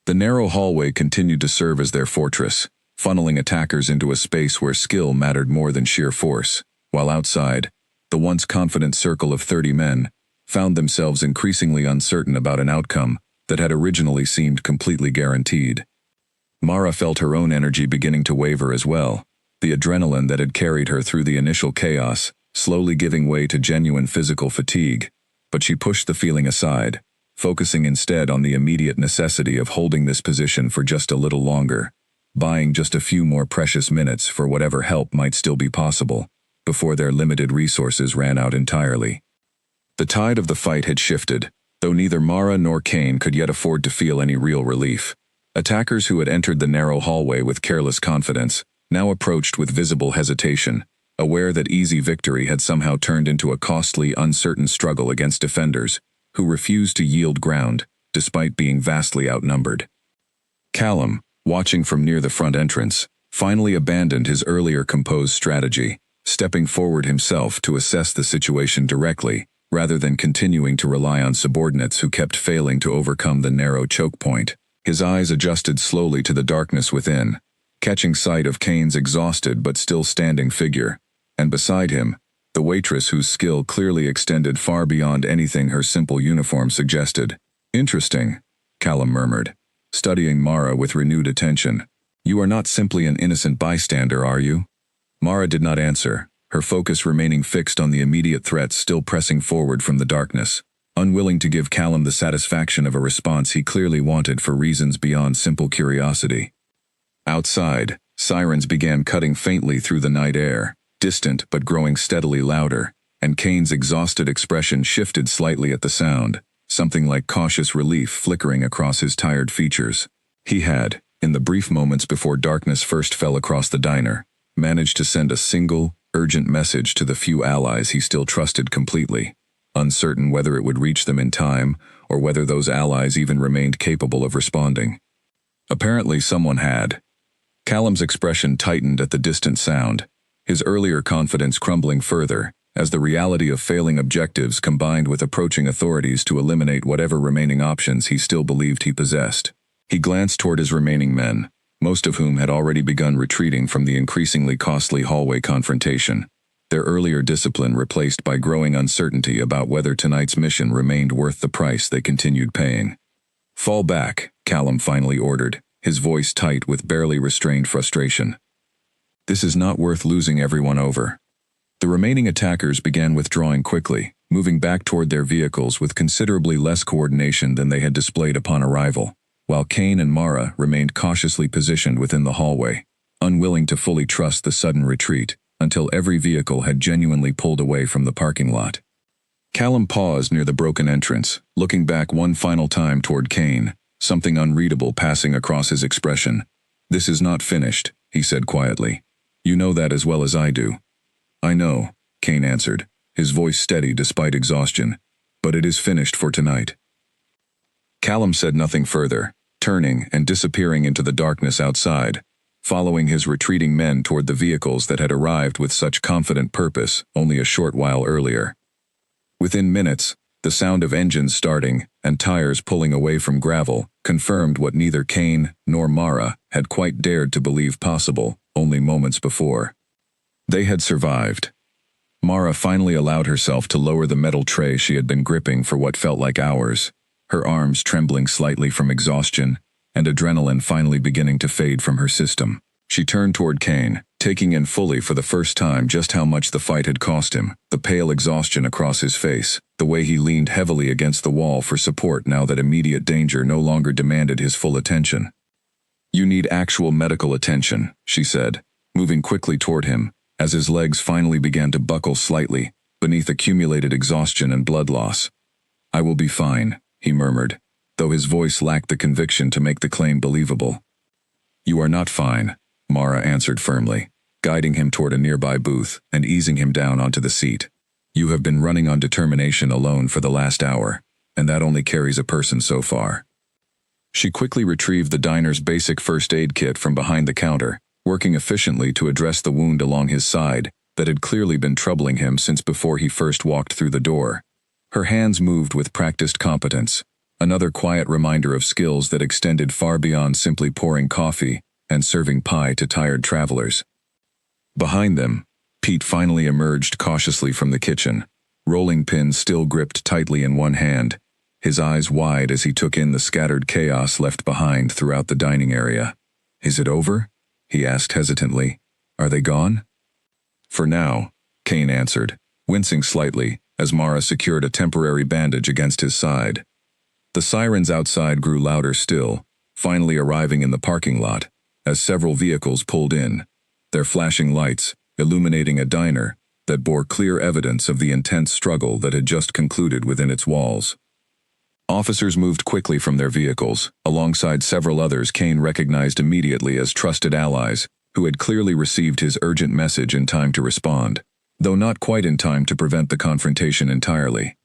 The narrow hallway continued to serve as their fortress, funneling attackers into a space where skill mattered more than sheer force, while outside, the once confident circle of 30 men found themselves increasingly uncertain about an outcome that had originally seemed completely guaranteed. Mara felt her own energy beginning to waver as well, the adrenaline that had carried her through the initial chaos slowly giving way to genuine physical fatigue, but she pushed the feeling aside, focusing instead on the immediate necessity of holding this position for just a little longer, buying just a few more precious minutes for whatever help might still be possible, before their limited resources ran out entirely. The tide of the fight had shifted, though neither Mara nor Kane could yet afford to feel any real relief. Attackers who had entered the narrow hallway with careless confidence now approached with visible hesitation, aware that easy victory had somehow turned into a costly, uncertain struggle against defenders who refused to yield ground despite being vastly outnumbered. Callum, watching from near the front entrance, finally abandoned his earlier composed strategy, stepping forward himself to assess the situation directly, rather than continuing to rely on subordinates who kept failing to overcome the narrow choke point. His eyes adjusted slowly to the darkness within, catching sight of Kane's exhausted but still standing figure, and beside him, the waitress whose skill clearly extended far beyond anything her simple uniform suggested. "Interesting," Callum murmured, studying Mara with renewed attention. "You are not simply an innocent bystander, are you?" Mara did not answer, her focus remaining fixed on the immediate threats still pressing forward from the darkness, unwilling to give Callum the satisfaction of a response he clearly wanted for reasons beyond simple curiosity. Outside, sirens began cutting faintly through the night air, distant but growing steadily louder, and Kane's exhausted expression shifted slightly at the sound, something like cautious relief flickering across his tired features. He had, in the brief moments before darkness first fell across the diner, managed to send a single, urgent message to the few allies he still trusted completely, uncertain whether it would reach them in time or whether those allies even remained capable of responding. Apparently someone had. Callum's expression tightened at the distant sound, his earlier confidence crumbling further as the reality of failing objectives combined with approaching authorities to eliminate whatever remaining options he still believed he possessed. He glanced toward his remaining men, most of whom had already begun retreating from the increasingly costly hallway confrontation, their earlier discipline replaced by growing uncertainty about whether tonight's mission remained worth the price they continued paying. "Fall back," Callum finally ordered, his voice tight with barely restrained frustration. "This is not worth losing everyone over." The remaining attackers began withdrawing quickly, moving back toward their vehicles with considerably less coordination than they had displayed upon arrival, while Kane and Mara remained cautiously positioned within the hallway, unwilling to fully trust the sudden retreat until every vehicle had genuinely pulled away from the parking lot. Callum paused near the broken entrance, looking back one final time toward Kane, something unreadable passing across his expression. "This is not finished," he said quietly. "You know that as well as I do." "I know," Kane answered, his voice steady despite exhaustion, "but it is finished for tonight." Callum said nothing further, turning and disappearing into the darkness outside, following his retreating men toward the vehicles that had arrived with such confident purpose only a short while earlier. Within minutes, the sound of engines starting and tires pulling away from gravel confirmed what neither Kane nor Mara had quite dared to believe possible only moments before. They had survived. Mara finally allowed herself to lower the metal tray she had been gripping for what felt like hours, her arms trembling slightly from exhaustion and adrenaline finally beginning to fade from her system. She turned toward Kane, taking in fully for the first time just how much the fight had cost him, the pale exhaustion across his face, the way he leaned heavily against the wall for support now that immediate danger no longer demanded his full attention. "You need actual medical attention," she said, moving quickly toward him, as his legs finally began to buckle slightly beneath accumulated exhaustion and blood loss. "I will be fine," he murmured, though his voice lacked the conviction to make the claim believable. "You are not fine," Mara answered firmly, guiding him toward a nearby booth and easing him down onto the seat. "You have been running on determination alone for the last hour, and that only carries a person so far." She quickly retrieved the diner's basic first aid kit from behind the counter, working efficiently to address the wound along his side that had clearly been troubling him since before he first walked through the door. Her hands moved with practiced competence, another quiet reminder of skills that extended far beyond simply pouring coffee and serving pie to tired travelers. Behind them, Pete finally emerged cautiously from the kitchen, rolling pin still gripped tightly in one hand, his eyes wide as he took in the scattered chaos left behind throughout the dining area. "Is it over?" he asked hesitantly. "Are they gone?" "For now," Kane answered, wincing slightly as Mara secured a temporary bandage against his side. The sirens outside grew louder still, finally arriving in the parking lot, as several vehicles pulled in, their flashing lights illuminating a diner that bore clear evidence of the intense struggle that had just concluded within its walls. Officers moved quickly from their vehicles, alongside several others Kane recognized immediately as trusted allies, who had clearly received his urgent message in time to respond, though not quite in time to prevent the confrontation entirely.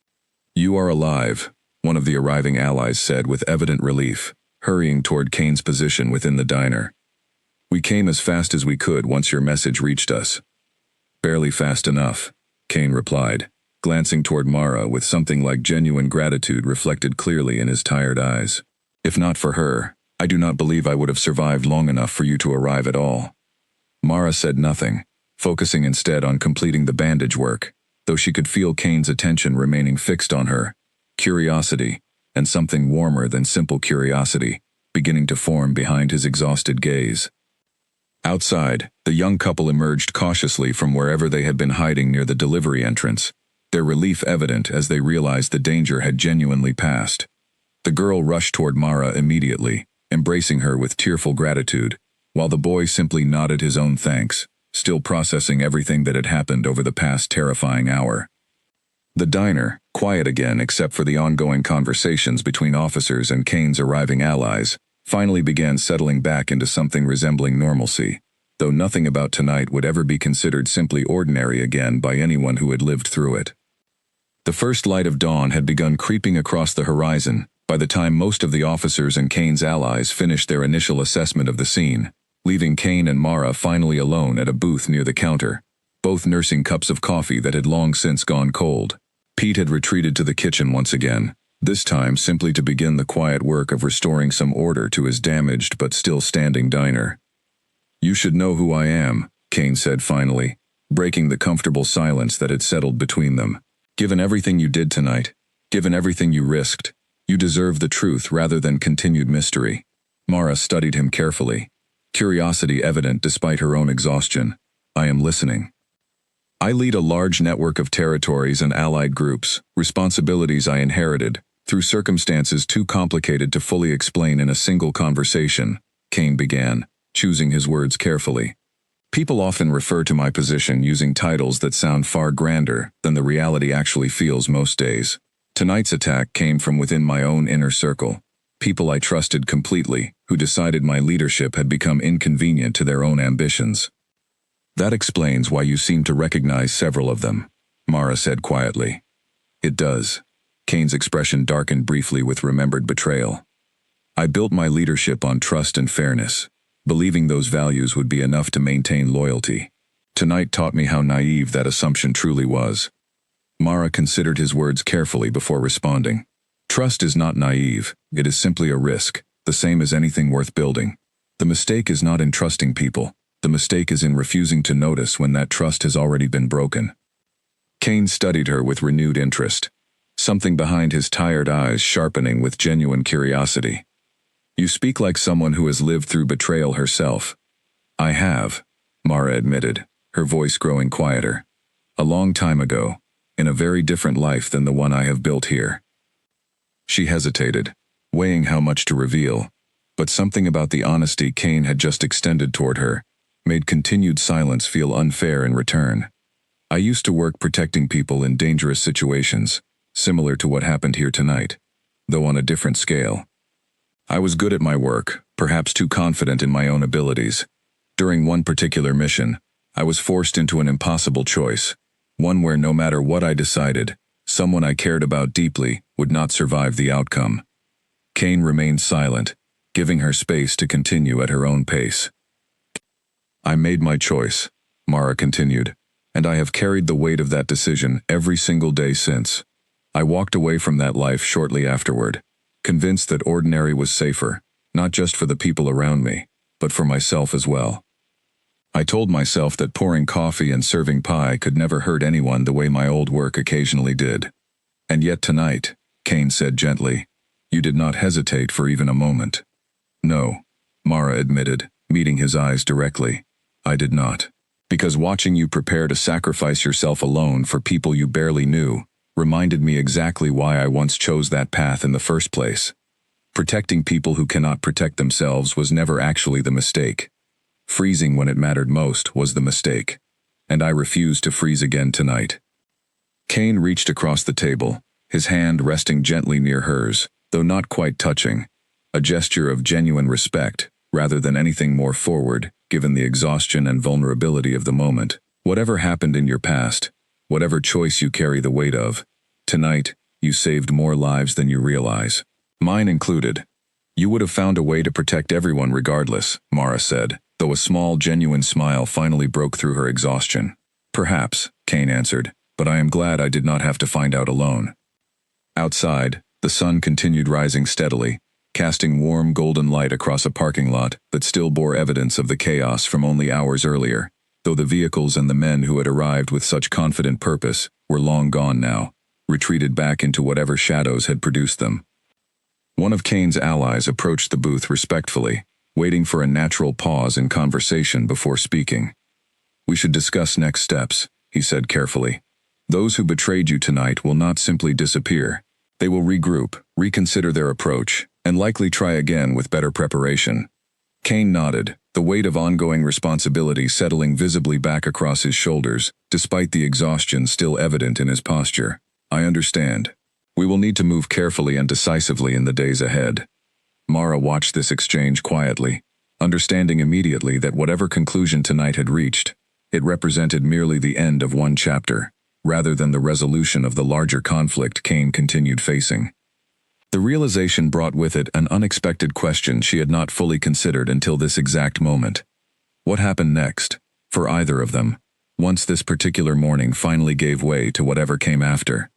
"You are alive," one of the arriving allies said with evident relief, hurrying toward Kane's position within the diner. "We came as fast as we could once your message reached us." "Barely fast enough," Kane replied, glancing toward Mara with something like genuine gratitude reflected clearly in his tired eyes. "If not for her, I do not believe I would have survived long enough for you to arrive at all." Mara said nothing, focusing instead on completing the bandage work, though she could feel Kane's attention remaining fixed on her, curiosity, and something warmer than simple curiosity, beginning to form behind his exhausted gaze. Outside, the young couple emerged cautiously from wherever they had been hiding near the delivery entrance, their relief evident as they realized the danger had genuinely passed. The girl rushed toward Mara immediately, embracing her with tearful gratitude, while the boy simply nodded his own thanks, still processing everything that had happened over the past terrifying hour. The diner, quiet again except for the ongoing conversations between officers and Kane's arriving allies, finally began settling back into something resembling normalcy, though nothing about tonight would ever be considered simply ordinary again by anyone who had lived through it. The first light of dawn had begun creeping across the horizon by the time most of the officers and Kane's allies finished their initial assessment of the scene, leaving Kane and Mara finally alone at a booth near the counter, both nursing cups of coffee that had long since gone cold. Pete had retreated to the kitchen once again, this time simply to begin the quiet work of restoring some order to his damaged but still standing diner. "You should know who I am," Kane said finally, breaking the comfortable silence that had settled between them. "Given everything you did tonight, given everything you risked, you deserve the truth rather than continued mystery." Mara studied him carefully, curiosity evident despite her own exhaustion. "I am listening." "I lead a large network of territories and allied groups, responsibilities I inherited, through circumstances too complicated to fully explain in a single conversation," Kane began, choosing his words carefully. "People often refer to my position using titles that sound far grander than the reality actually feels most days. Tonight's attack came from within my own inner circle, people I trusted completely, who decided my leadership had become inconvenient to their own ambitions." "That explains why you seem to recognize several of them," Mara said quietly. "It does." Kane's expression darkened briefly with remembered betrayal. "I built my leadership on trust and fairness, believing those values would be enough to maintain loyalty. Tonight taught me how naive that assumption truly was." Mara considered his words carefully before responding. "Trust is not naive, it is simply a risk, the same as anything worth building. The mistake is not in trusting people, the mistake is in refusing to notice when that trust has already been broken." Kane studied her with renewed interest, something behind his tired eyes sharpening with genuine curiosity. "You speak like someone who has lived through betrayal herself." "I have," Mara admitted, her voice growing quieter. "A long time ago, in a very different life than the one I have built here." She hesitated, weighing how much to reveal, but something about the honesty Kane had just extended toward her made continued silence feel unfair in return. "I used to work protecting people in dangerous situations, similar to what happened here tonight, though on a different scale. I was good at my work, perhaps too confident in my own abilities. During one particular mission, I was forced into an impossible choice, one where no matter what I decided, someone I cared about deeply would not survive the outcome." Kane remained silent, giving her space to continue at her own pace. "I made my choice," Mara continued, "and I have carried the weight of that decision every single day since. I walked away from that life shortly afterward, convinced that ordinary was safer, not just for the people around me, but for myself as well. I told myself that pouring coffee and serving pie could never hurt anyone the way my old work occasionally did. And yet tonight," Kane said gently, "you did not hesitate for even a moment." "No," Mara admitted, meeting his eyes directly. "I did not. Because watching you prepare to sacrifice yourself alone for people you barely knew reminded me exactly why I once chose that path in the first place. Protecting people who cannot protect themselves was never actually the mistake. Freezing when it mattered most was the mistake, and I refuse to freeze again tonight." Kane reached across the table, his hand resting gently near hers, though not quite touching, a gesture of genuine respect rather than anything more forward, given the exhaustion and vulnerability of the moment. "Whatever happened in your past, whatever choice you carry the weight of, tonight, you saved more lives than you realize. Mine included. You would have found a way to protect everyone regardless," Mara said, though a small, genuine smile finally broke through her exhaustion. "Perhaps," Kane answered, "but I am glad I did not have to find out alone." Outside, the sun continued rising steadily, casting warm golden light across a parking lot that still bore evidence of the chaos from only hours earlier, though the vehicles and the men who had arrived with such confident purpose were long gone now, retreated back into whatever shadows had produced them. One of Kane's allies approached the booth respectfully, waiting for a natural pause in conversation before speaking. "We should discuss next steps," he said carefully. "Those who betrayed you tonight will not simply disappear. They will regroup, reconsider their approach, and likely try again with better preparation." Kane nodded, the weight of ongoing responsibility settling visibly back across his shoulders, despite the exhaustion still evident in his posture. "I understand. We will need to move carefully and decisively in the days ahead." Mara watched this exchange quietly, understanding immediately that whatever conclusion tonight had reached, it represented merely the end of one chapter, rather than the resolution of the larger conflict Kane continued facing. The realization brought with it an unexpected question she had not fully considered until this exact moment. What happened next, for either of them, once this particular morning finally gave way to whatever came after?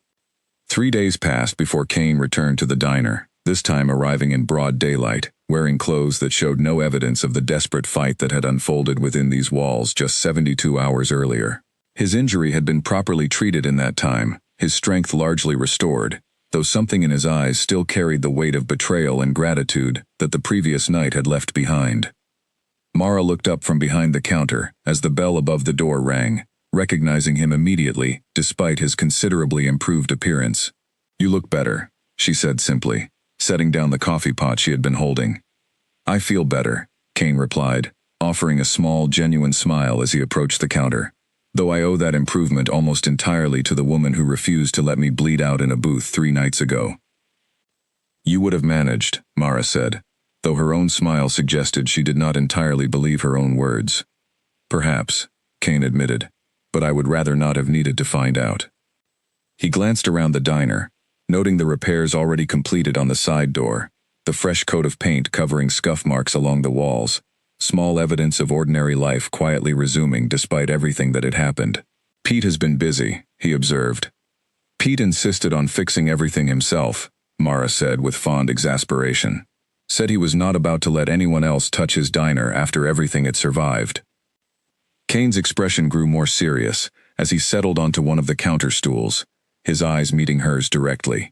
3 days passed before Kane returned to the diner, this time arriving in broad daylight, wearing clothes that showed no evidence of the desperate fight that had unfolded within these walls just 72 hours earlier. His injury had been properly treated in that time, his strength largely restored, though something in his eyes still carried the weight of betrayal and gratitude that the previous night had left behind. Mara looked up from behind the counter as the bell above the door rang, recognizing him immediately, despite his considerably improved appearance. "You look better," she said simply, setting down the coffee pot she had been holding. "I feel better," Kane replied, offering a small, genuine smile as he approached the counter. "Though I owe that improvement almost entirely to the woman who refused to let me bleed out in a booth 3 nights ago." "You would have managed," Mara said, though her own smile suggested she did not entirely believe her own words. "Perhaps," Kane admitted, "but I would rather not have needed to find out." He glanced around the diner, noting the repairs already completed on the side door, the fresh coat of paint covering scuff marks along the walls, small evidence of ordinary life quietly resuming despite everything that had happened. "Pete has been busy," he observed. "Pete insisted on fixing everything himself," Mara said with fond exasperation. "Said he was not about to let anyone else touch his diner after everything it survived." Kane's expression grew more serious as he settled onto one of the counter stools, his eyes meeting hers directly.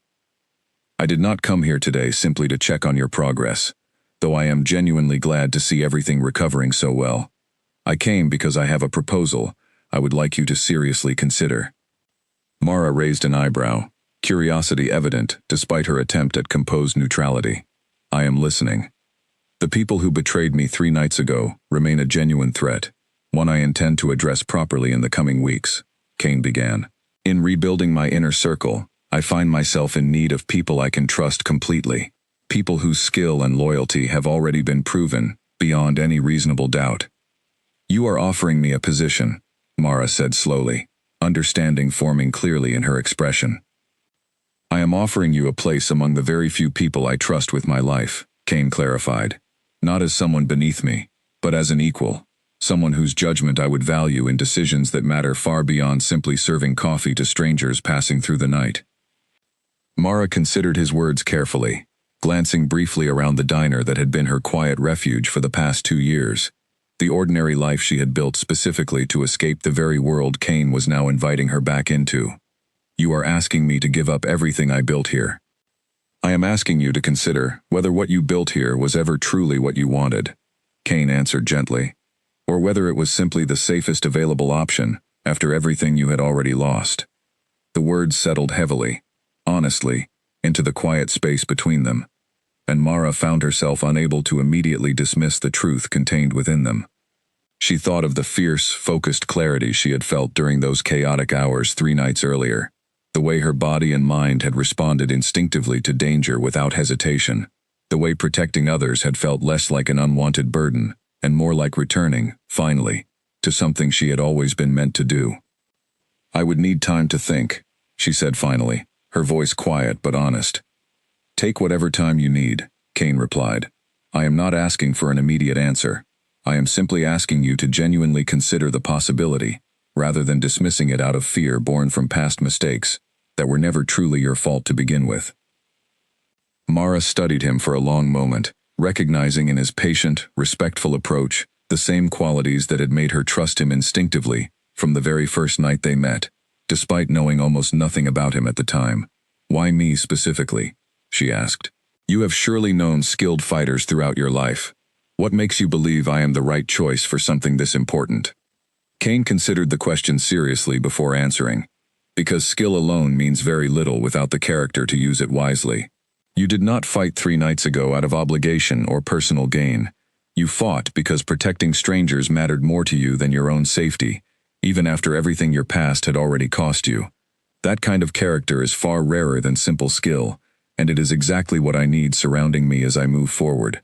"I did not come here today simply to check on your progress, though I am genuinely glad to see everything recovering so well. I came because I have a proposal I would like you to seriously consider." Mara raised an eyebrow, curiosity evident despite her attempt at composed neutrality. "I am listening." "The people who betrayed me 3 nights ago remain a genuine threat, one I intend to address properly in the coming weeks," Kane began. "In rebuilding my inner circle, I find myself in need of people I can trust completely, people whose skill and loyalty have already been proven, beyond any reasonable doubt." "You are offering me a position," Mara said slowly, understanding forming clearly in her expression. "I am offering you a place among the very few people I trust with my life," Kane clarified. "Not as someone beneath me, but as an equal, someone whose judgment I would value in decisions that matter far beyond simply serving coffee to strangers passing through the night." Mara considered his words carefully, glancing briefly around the diner that had been her quiet refuge for the past 2 years, the ordinary life she had built specifically to escape the very world Kane was now inviting her back into. "You are asking me to give up everything I built here. I am asking you to consider whether what you built here was ever truly what you wanted," Kane answered gently, "or whether it was simply the safest available option after everything you had already lost." The words settled heavily, honestly, into the quiet space between them, and Mara found herself unable to immediately dismiss the truth contained within them. She thought of the fierce, focused clarity she had felt during those chaotic hours 3 nights earlier, the way her body and mind had responded instinctively to danger without hesitation, the way protecting others had felt less like an unwanted burden and more like returning, finally, to something she had always been meant to do. "I would need time to think," she said finally, her voice quiet but honest. "Take whatever time you need," Kane replied. "I am not asking for an immediate answer. I am simply asking you to genuinely consider the possibility, rather than dismissing it out of fear born from past mistakes that were never truly your fault to begin with." Mara studied him for a long moment, recognizing in his patient, respectful approach the same qualities that had made her trust him instinctively from the very first night they met, despite knowing almost nothing about him at the time. "Why me specifically?" she asked. "You have surely known skilled fighters throughout your life. What makes you believe I am the right choice for something this important?" Kane considered the question seriously before answering, because skill alone means very little without the character to use it wisely. "You did not fight 3 nights ago out of obligation or personal gain. You fought because protecting strangers mattered more to you than your own safety, even after everything your past had already cost you. That kind of character is far rarer than simple skill, and it is exactly what I need surrounding me as I move forward."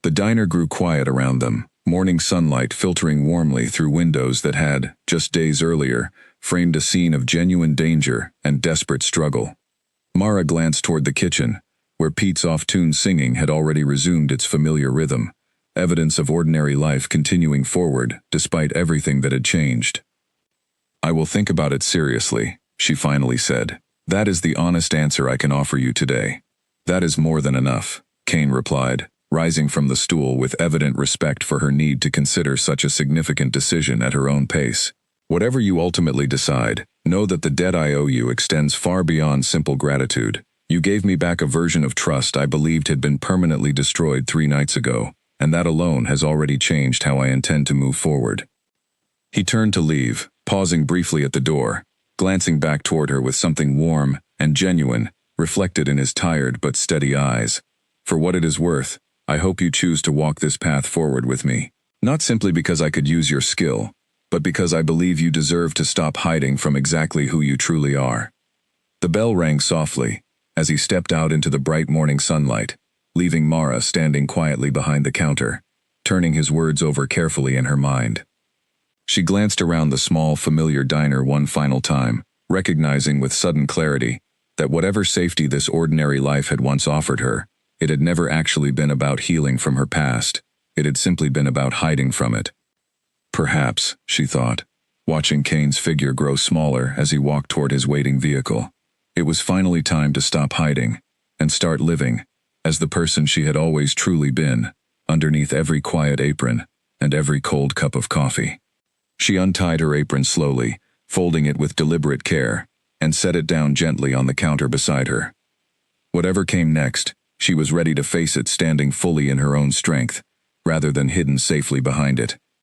The diner grew quiet around them, morning sunlight filtering warmly through windows that had, just days earlier, framed a scene of genuine danger and desperate struggle. Mara glanced toward the kitchen, where Pete's off-tune singing had already resumed its familiar rhythm, evidence of ordinary life continuing forward despite everything that had changed. "I will think about it seriously," she finally said. "That is the honest answer I can offer you today." "That is more than enough," Kane replied, rising from the stool with evident respect for her need to consider such a significant decision at her own pace. "Whatever you ultimately decide, know that the debt I owe you extends far beyond simple gratitude. You gave me back a version of trust I believed had been permanently destroyed 3 nights ago, and that alone has already changed how I intend to move forward." He turned to leave, pausing briefly at the door, glancing back toward her with something warm and genuine reflected in his tired but steady eyes. "For what it is worth, I hope you choose to walk this path forward with me. Not simply because I could use your skill, but because I believe you deserve to stop hiding from exactly who you truly are." The bell rang softly as he stepped out into the bright morning sunlight, leaving Mara standing quietly behind the counter, turning his words over carefully in her mind. She glanced around the small, familiar diner one final time, recognizing with sudden clarity that whatever safety this ordinary life had once offered her, it had never actually been about healing from her past. It had simply been about hiding from it. Perhaps, she thought, watching Kane's figure grow smaller as he walked toward his waiting vehicle. It was finally time to stop hiding and start living as the person she had always truly been, underneath every quiet apron and every cold cup of coffee. She untied her apron slowly, folding it with deliberate care, and set it down gently on the counter beside her. Whatever came next, she was ready to face it standing fully in her own strength, rather than hidden safely behind it.